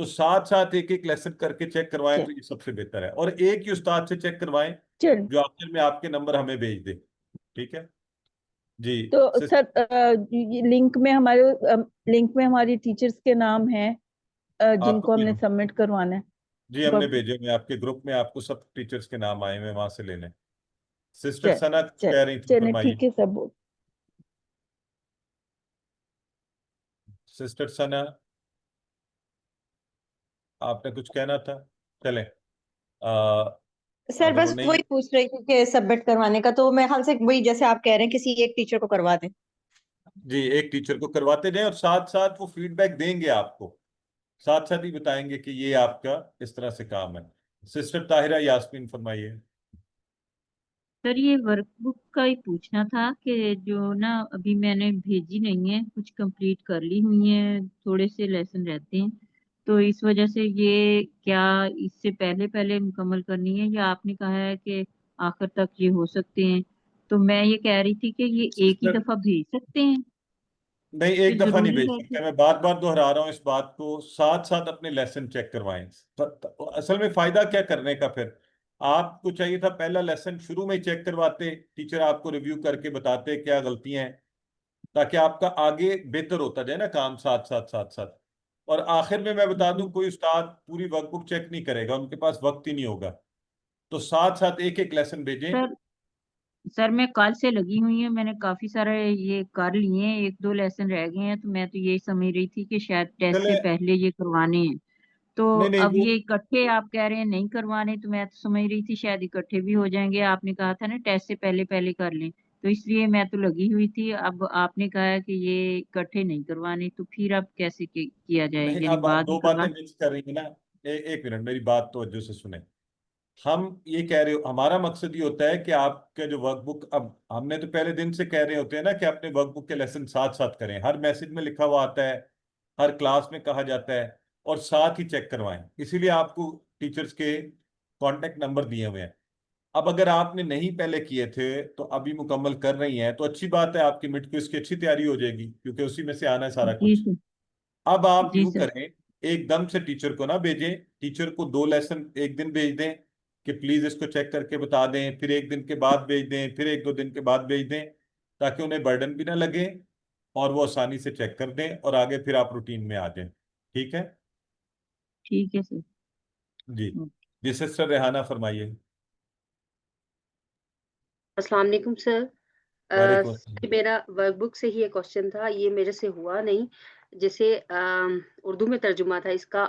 تو ساتھ ساتھ ایک ایک لیسن کر کے چیک کروائیں چل تو یہ سب سے بہتر ہے، اور ایک ہی استاد سے چیک کروائیں چل جو آخر میں آپ کے نمبر ہمیں بھیج دے. ٹھیک ہے جی تو سر لنک میں ہماری ٹیچرز کے نام ہیں جن آپ کو ہم نے کو سبمٹ کروانا ہے. جی ہم نے ورک بھیجے ہوئے آپ کے گروپ میں، آپ کو سب ٹیچرز کے نام آئے ہوئے، وہاں سے لے لیں. سسٹر چل ثنا کچھ چل کہہ رہی تھی، چلیں فرمائیے. ٹھیک ہے سب. سسٹر ثنا آپ نے کچھ کہنا تھا؟ چلیں سر اگر وہ بس نہیں، وہی پوچھ رہی تھی کہ سبمٹ کروانے کا، تو میں خیال سے وہی جیسے آپ کہہ رہے ہیں کسی ایک ٹیچر کو کروا دیں. جی ایک ٹیچر کو کرواتے جائیں، اور ساتھ ساتھ وہ فیڈ بیک دیں گے آپ کو، ساتھ ساتھ ہی بتائیں گے کہ یہ آپ کا اس طرح سے کام ہے. سسٹر طاہرہ یاسمین فرمائیے. سر یہ ورک بک کا ہی پوچھنا تھا کہ جو نا ابھی میں نے بھیجی نہیں ہے، کچھ کمپلیٹ کر لی ہوئی ہیں، تھوڑے سے لیسن رہتے ہیں، تو اس وجہ سے یہ کیا اس سے پہلے مکمل کرنی ہے، یا آپ نے کہا ہے کہ آخر تک یہ ہو سکتے ہیں؟ تو میں یہ کہہ رہی تھی کہ یہ ایک ہی دفعہ بھیج سکتے ہیں نہیں کہ ایک دفعہ نہیں ضروری بھیج ہے کہ سکتے، میں بار بار دہرا رہا ہوں اس بات کو، ساتھ ساتھ اپنے لیسن چیک کروائیں. اصل میں فائدہ کیا کرنے کا، پھر آپ کو چاہیے تھا پہلا لیسن شروع میں ہی چیک کرواتے، ٹیچر آپ کو ریویو کر کے بتاتے کیا غلطیاں ہیں، تاکہ آپ کا آگے بہتر ہوتا جائے نا کام ساتھ ساتھ. اور آخر میں بتا دوں کوئی استاد پوری ورک بک چیک نہیں کرے گا، ان کے پاس وقت ہی نہیں ہوگا، تو ساتھ ساتھ ایک ایک لیسن بھیجیں. سر میں کل سے لگی ہوئی ہوں، میں نے کافی سارے یہ کر لیے ہیں، 1-2 لیسن رہ گئے ہیں، تو میں تو یہی سمجھ رہی تھی کہ شاید ٹیسٹ چلے سے پہلے یہ کروانے ہیں، تو نہیں اب وہ یہ اکٹھے آپ کہہ رہے ہیں نہیں کروانے، تو میں تو سمجھ رہی تھی شاید اکٹھے بھی ہو جائیں گے. آپ نے کہا تھا نا ٹیسٹ سے پہلے کر لیں، تو اس لیے میں تو لگی ہوئی تھی. اب آپ نے کہا ہے کہ یہ اکٹھے نہیں کروانے، تو پھر اب کیسے کیا جائے، نہیں، یعنی اب آپ بعد میں دو کروا؟ باتیں مکس کر رہی ہیں نا. ایک منٹ میری بات توجہ سے سنیں. ہم یہ کہہ رہے ہمارا مقصد یہ ہوتا ہے کہ آپ کا جو ورک بک، اب ہم نے تو پہلے دن سے کہہ رہے ہوتے ہیں نا کہ اپنے ورک بک کے لیسن ساتھ ساتھ کریں، ہر میسج میں لکھا ہوا آتا ہے، ہر کلاس میں کہا جاتا ہے، اور ساتھ ہی چیک کروائیں. اسی لیے آپ کو ٹیچرز کے کانٹیکٹ نمبر دیے ہوئے ہیں. اب اگر آپ نے نہیں پہلے کیے تھے تو ابھی مکمل کر رہی ہیں تو اچھی بات ہے، آپ کی مڈ کوئز کی اچھی تیاری ہو جائے گی، کیونکہ اسی میں سے آنا ہے سارا جی کچھ. سر. اب آپ جی یوں سر. کریں، ایک دم سے ٹیچر کو نہ بھیجیں، ٹیچر کو 2 لیسن ایک دن بھیج دیں کہ پلیز اس کو چیک کر کے بتا دیں، پھر 1 دن کے بعد بھیج دیں، پھر 1-2 دن کے بعد بھیج دیں، تاکہ انہیں برڈن بھی نہ لگے اور وہ آسانی سے چیک کر دیں، اور آگے پھر آپ روٹین میں آ جائیں. ٹھیک ہے ٹھیک ہے سر. جی. جی سسٹر ریحانہ فرمائیے. السلام علیکم سر. وعلیکم السلام. میرا ورک بک سے ہی ایک کوشچن تھا، یہ میرے سے ہوا نہیں. جیسے اردو میں ترجمہ تھا اس کا،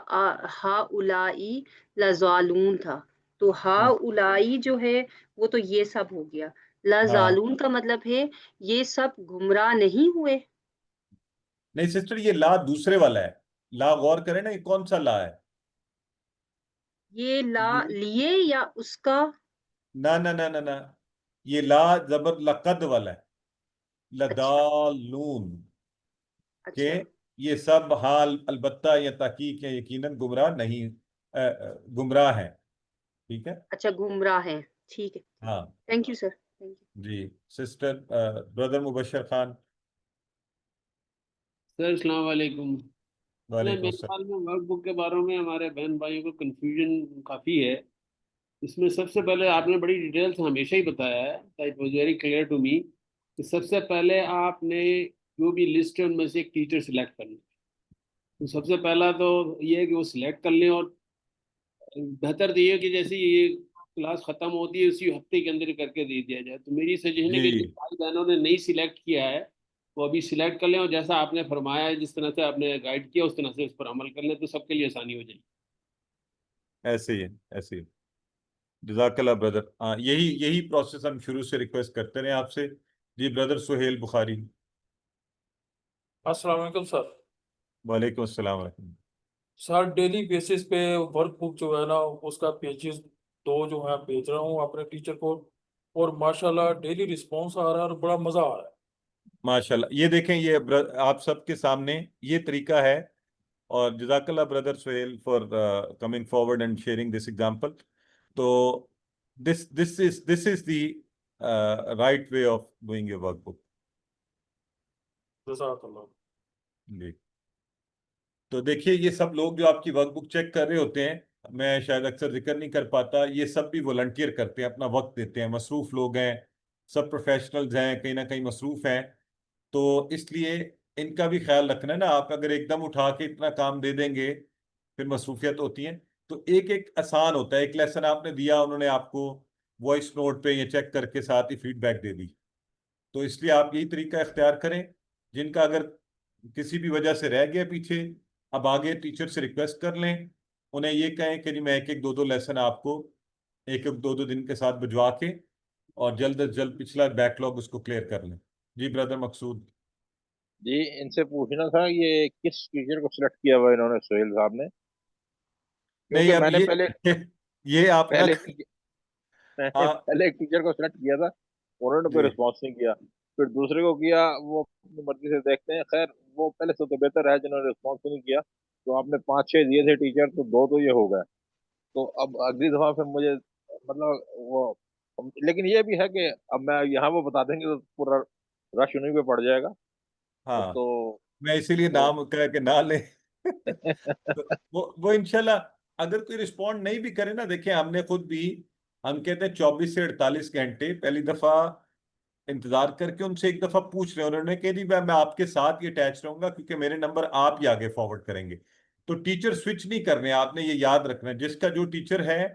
ہا اولائی لزالون تھا، تو ہا اولائی جو ہے وہ تو یہ سب ہو گیا، لزالون کا مطلب ہے یہ سب گمراہ نہیں ہوئے. نہیں سسٹر، یہ لا دوسرے والا ہے، لا غور کریں نا، یہ کون سا لا ہے؟ یہ لا لیے یا اس کا؟ نہ یہ لا زبر لقد والا ہے، لدالون، کہ یہ سب حال البتہ یا تحقیق ہے یقیناً گمراہ نہیں، گمراہ ہیں. ٹھیک ہے. اچھا گمراہ ہیں، ٹھیک ہے. ہاں تھینک یو سر. جی. Sister brother Mubashir Khan. Sir السلام علیکم. وعلیکم میرے السلام. خیال میں ورک بک کے بارے میں ہمارے بہن بھائیوں کو کنفیوژن کافی ہے. اس میں سب سے پہلے آپ نے بڑی ڈیٹیل سے ہمیشہ ہی بتایا ہے، it was very clear to me, کہ سب سے پہلے آپ نے جو بھی لسٹ ہے ان میں سے ایک ٹیچر سلیکٹ کرنا. تو سب سے پہلا تو یہ ہے کہ وہ سلیکٹ کر لیں، اور بہتر تو یہ ہے کہ جیسے یہ کلاس ختم ہوتی ہے اسی ہفتے کے اندر کر کے دے دیا جائے. تو میری سجیشن ہے کہ جن بھائی بہنوں نے نہیں سلیکٹ کیا ہے وہ ابھی سلیکٹ کر لیں، اور جیسا آپ نے فرمایا ہے، جس طرح سے آپ نے گائیڈ کیا اس طرح سے اس پر عمل کر لیں، تو سب کے لیے آسانی ہو جائے گی. ایسے ہی ہے، ایسے ہی. جزاک اللہ بردر. ہاں یہی پروسیس ہم شروع سے ریکویسٹ کرتے رہے آپ سے. جی بردر سہیل بخاری. السلام علیکم سر. وعلیکم السلام ورحمۃ اللہ. سر ڈیلی بیسس پہ ورک بک جو ہے نا اس کا پیجز 2 جو ہے بھیج رہا ہوں اپنے ٹیچر کو، اور ماشاءاللہ ڈیلی رسپانس آ رہا ہے اور بڑا مزہ آ رہا ہے. ماشاءاللہ. یہ دیکھیں، یہ آپ سب کے سامنے یہ طریقہ ہے، اور جزاک اللہ brother Sohail for coming forward and sharing this example. تو this is the right way of doing your workbook. جزاک اللہ. جی. تو دیکھیے یہ سب لوگ جو آپ کی ورک بک چیک کر رہے ہوتے ہیں، میں شاید اکثر ذکر نہیں کر پاتا، یہ سب بھی والنٹیئر کرتے ہیں، اپنا وقت دیتے ہیں، مصروف لوگ ہیں، سب پروفیشنلز ہیں، کہیں نہ کہیں مصروف ہیں، تو اس لیے ان کا بھی خیال رکھنا ہے نا. آپ اگر ایک دم اٹھا کے اتنا کام دے دیں گے پھر مصروفیت ہوتی ہیں. تو ایک ایک آسان ہوتا ہے، ایک لیسن آپ نے دیا، انہوں نے آپ کو وائس نوٹ پہ یہ چیک کر کے ساتھ ہی فیڈ بیک دے دی. تو اس لیے آپ یہی طریقہ اختیار کریں. جن کا اگر کسی بھی وجہ سے رہ گیا پیچھے، اب آگے ٹیچر سے ریکویسٹ کر لیں، انہیں یہ کہیں کہ میں ایک ایک دو دو لیسن آپ کو ایک ایک دو دو دن کے ساتھ بھجوا کے اور جلد از جلد پچھلا بیک لاگ اس کو کلیئر کر لیں. جی بردر مقصود. جی ان سے پوچھنا تھا یہ کس ٹیچر کو سلیکٹ کیا ہوا انہوں نے سہیل صاحب نے؟ نہیں کیونکہ اب میں نے یہ آپ پہلے ایک ٹیچر کو سلیکٹ کیا تھا، انہوں نے کوئی رسپانس نہیں کیا، پھر دوسرے کو کیا، وہ اپنی مرضی سے دیکھتے ہیں. خیر وہ پہلے سے تو بہتر ہے جنہوں نے رسپانس نہیں کیا. تو آپ نے 5-6 دیے تھے ٹیچر، تو 2 تو یہ ہو گئے. تو اب اگلی دفعہ پھر مجھے مطلب وہ، لیکن یہ بھی ہے کہ اب میں یہاں وہ بتا دیں گے تو پورا رش انہیں پہ پڑ جائے گا. ہاں تو میں اسی لیے نام کہہ کے نہ لیں. وہ انشاءاللہ اگر کوئی رسپونڈ نہیں بھی کرے نا، دیکھیں ہم نے خود بھی، ہم کہتے ہیں 24 سے 48 گھنٹے پہلی دفعہ انتظار کر کے ان سے ایک دفعہ پوچھ رہے ہیں. انہوں نے کہہ دی میں آپ کے ساتھ یہ اٹیچ رہوں گا کیونکہ میرے نمبر آپ ہی آگے فارورڈ کریں گے. تو ٹیچر سوئچ نہیں کرنے، آپ نے یہ یاد رکھنا ہے. جس کا جو ٹیچر ہے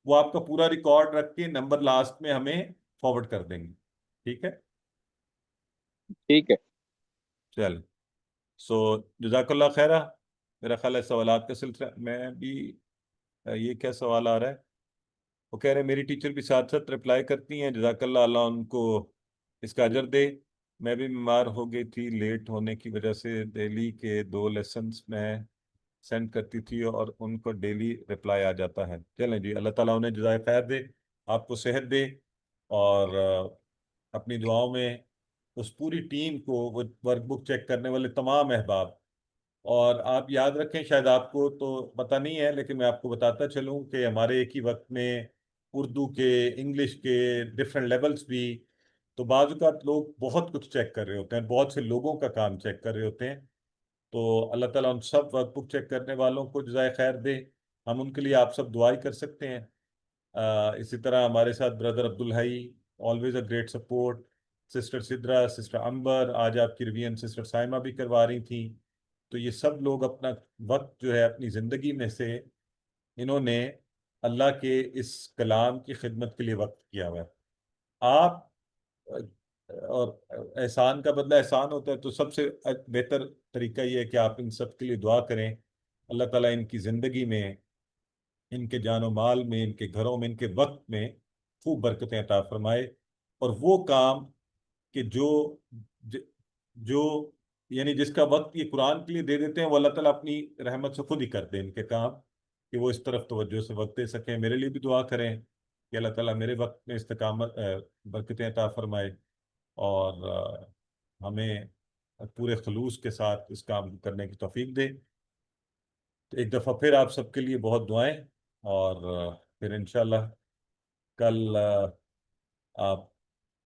وہ آپ کا پورا ریکارڈ رکھ کے نمبر لاسٹ میں ہمیں فارورڈ کر دیں گے. ٹھیک ہے؟ ٹھیک ہے چل. سو جزاک اللہ خیرہ. میرا خیال ہے سوالات کا سلسلہ میں بھی، یہ کیا سوال آ رہا ہے؟ وہ کہہ رہے ہیں میری ٹیچر بھی ساتھ ساتھ رپلائی کرتی ہیں، جزاک اللہ، اللہ ان کو اس کا اجر دے. میں بھی بیمار ہو گئی تھی، لیٹ ہونے کی وجہ سے ڈیلی کے 2 لیسنس میں سینڈ کرتی تھی اور ان کو ڈیلی رپلائی آ جاتا ہے. چلیں جی، اللہ تعالیٰ انہیں جزائے خیر دے، آپ کو صحت دے، اور اپنی دعاؤں میں اس پوری ٹیم کو، وہ ورک بک چیک کرنے والے تمام احباب. اور آپ یاد رکھیں، شاید آپ کو تو پتہ نہیں ہے لیکن میں آپ کو بتاتا چلوں کہ ہمارے ایک ہی وقت میں اردو کے، انگلش کے ڈفرینٹ لیولز بھی، تو بعض اوقات لوگ بہت کچھ چیک کر رہے ہوتے ہیں، بہت سے لوگوں کا کام چیک کر رہے ہوتے ہیں. تو اللہ تعالیٰ ان سب ورک بک چیک کرنے والوں کو جزائے خیر دے. ہم ان کے لیے آپ سب دعائی کر سکتے ہیں. اسی طرح ہمارے ساتھ brother Abdul Hai, always a great support, sister Sidra, sister Amber, آج آپ کی ریویژن سسٹر سائمہ بھی کروا رہی تھیں. تو یہ سب لوگ اپنا وقت جو ہے اپنی زندگی میں سے انہوں نے اللہ کے اس کلام کی خدمت کے لیے وقت کیا ہوا ہے. آپ اور احسان کا بدلہ احسان ہوتا ہے، تو سب سے بہتر طریقہ یہ ہے کہ آپ ان سب کے لیے دعا کریں. اللہ تعالیٰ ان کی زندگی میں، ان کے جان و مال میں، ان کے گھروں میں، ان کے وقت میں خوب برکتیں عطا فرمائے. اور وہ کام کہ جو یعنی جس کا وقت یہ قرآن کے لیے دے دیتے ہیں، وہ اللہ تعالیٰ اپنی رحمت سے خود ہی کرتے ہیں ان کے کام، کہ وہ اس طرف توجہ سے وقت دے سکیں. میرے لیے بھی دعا کریں کہ اللہ تعالیٰ میرے وقت میں استقامت، برکتیں عطا فرمائے، اور ہمیں پورے خلوص کے ساتھ اس کام کو کرنے کی توفیق دے. تو ایک دفعہ پھر آپ سب کے لیے بہت دعائیں، اور پھر انشاءاللہ کل آپ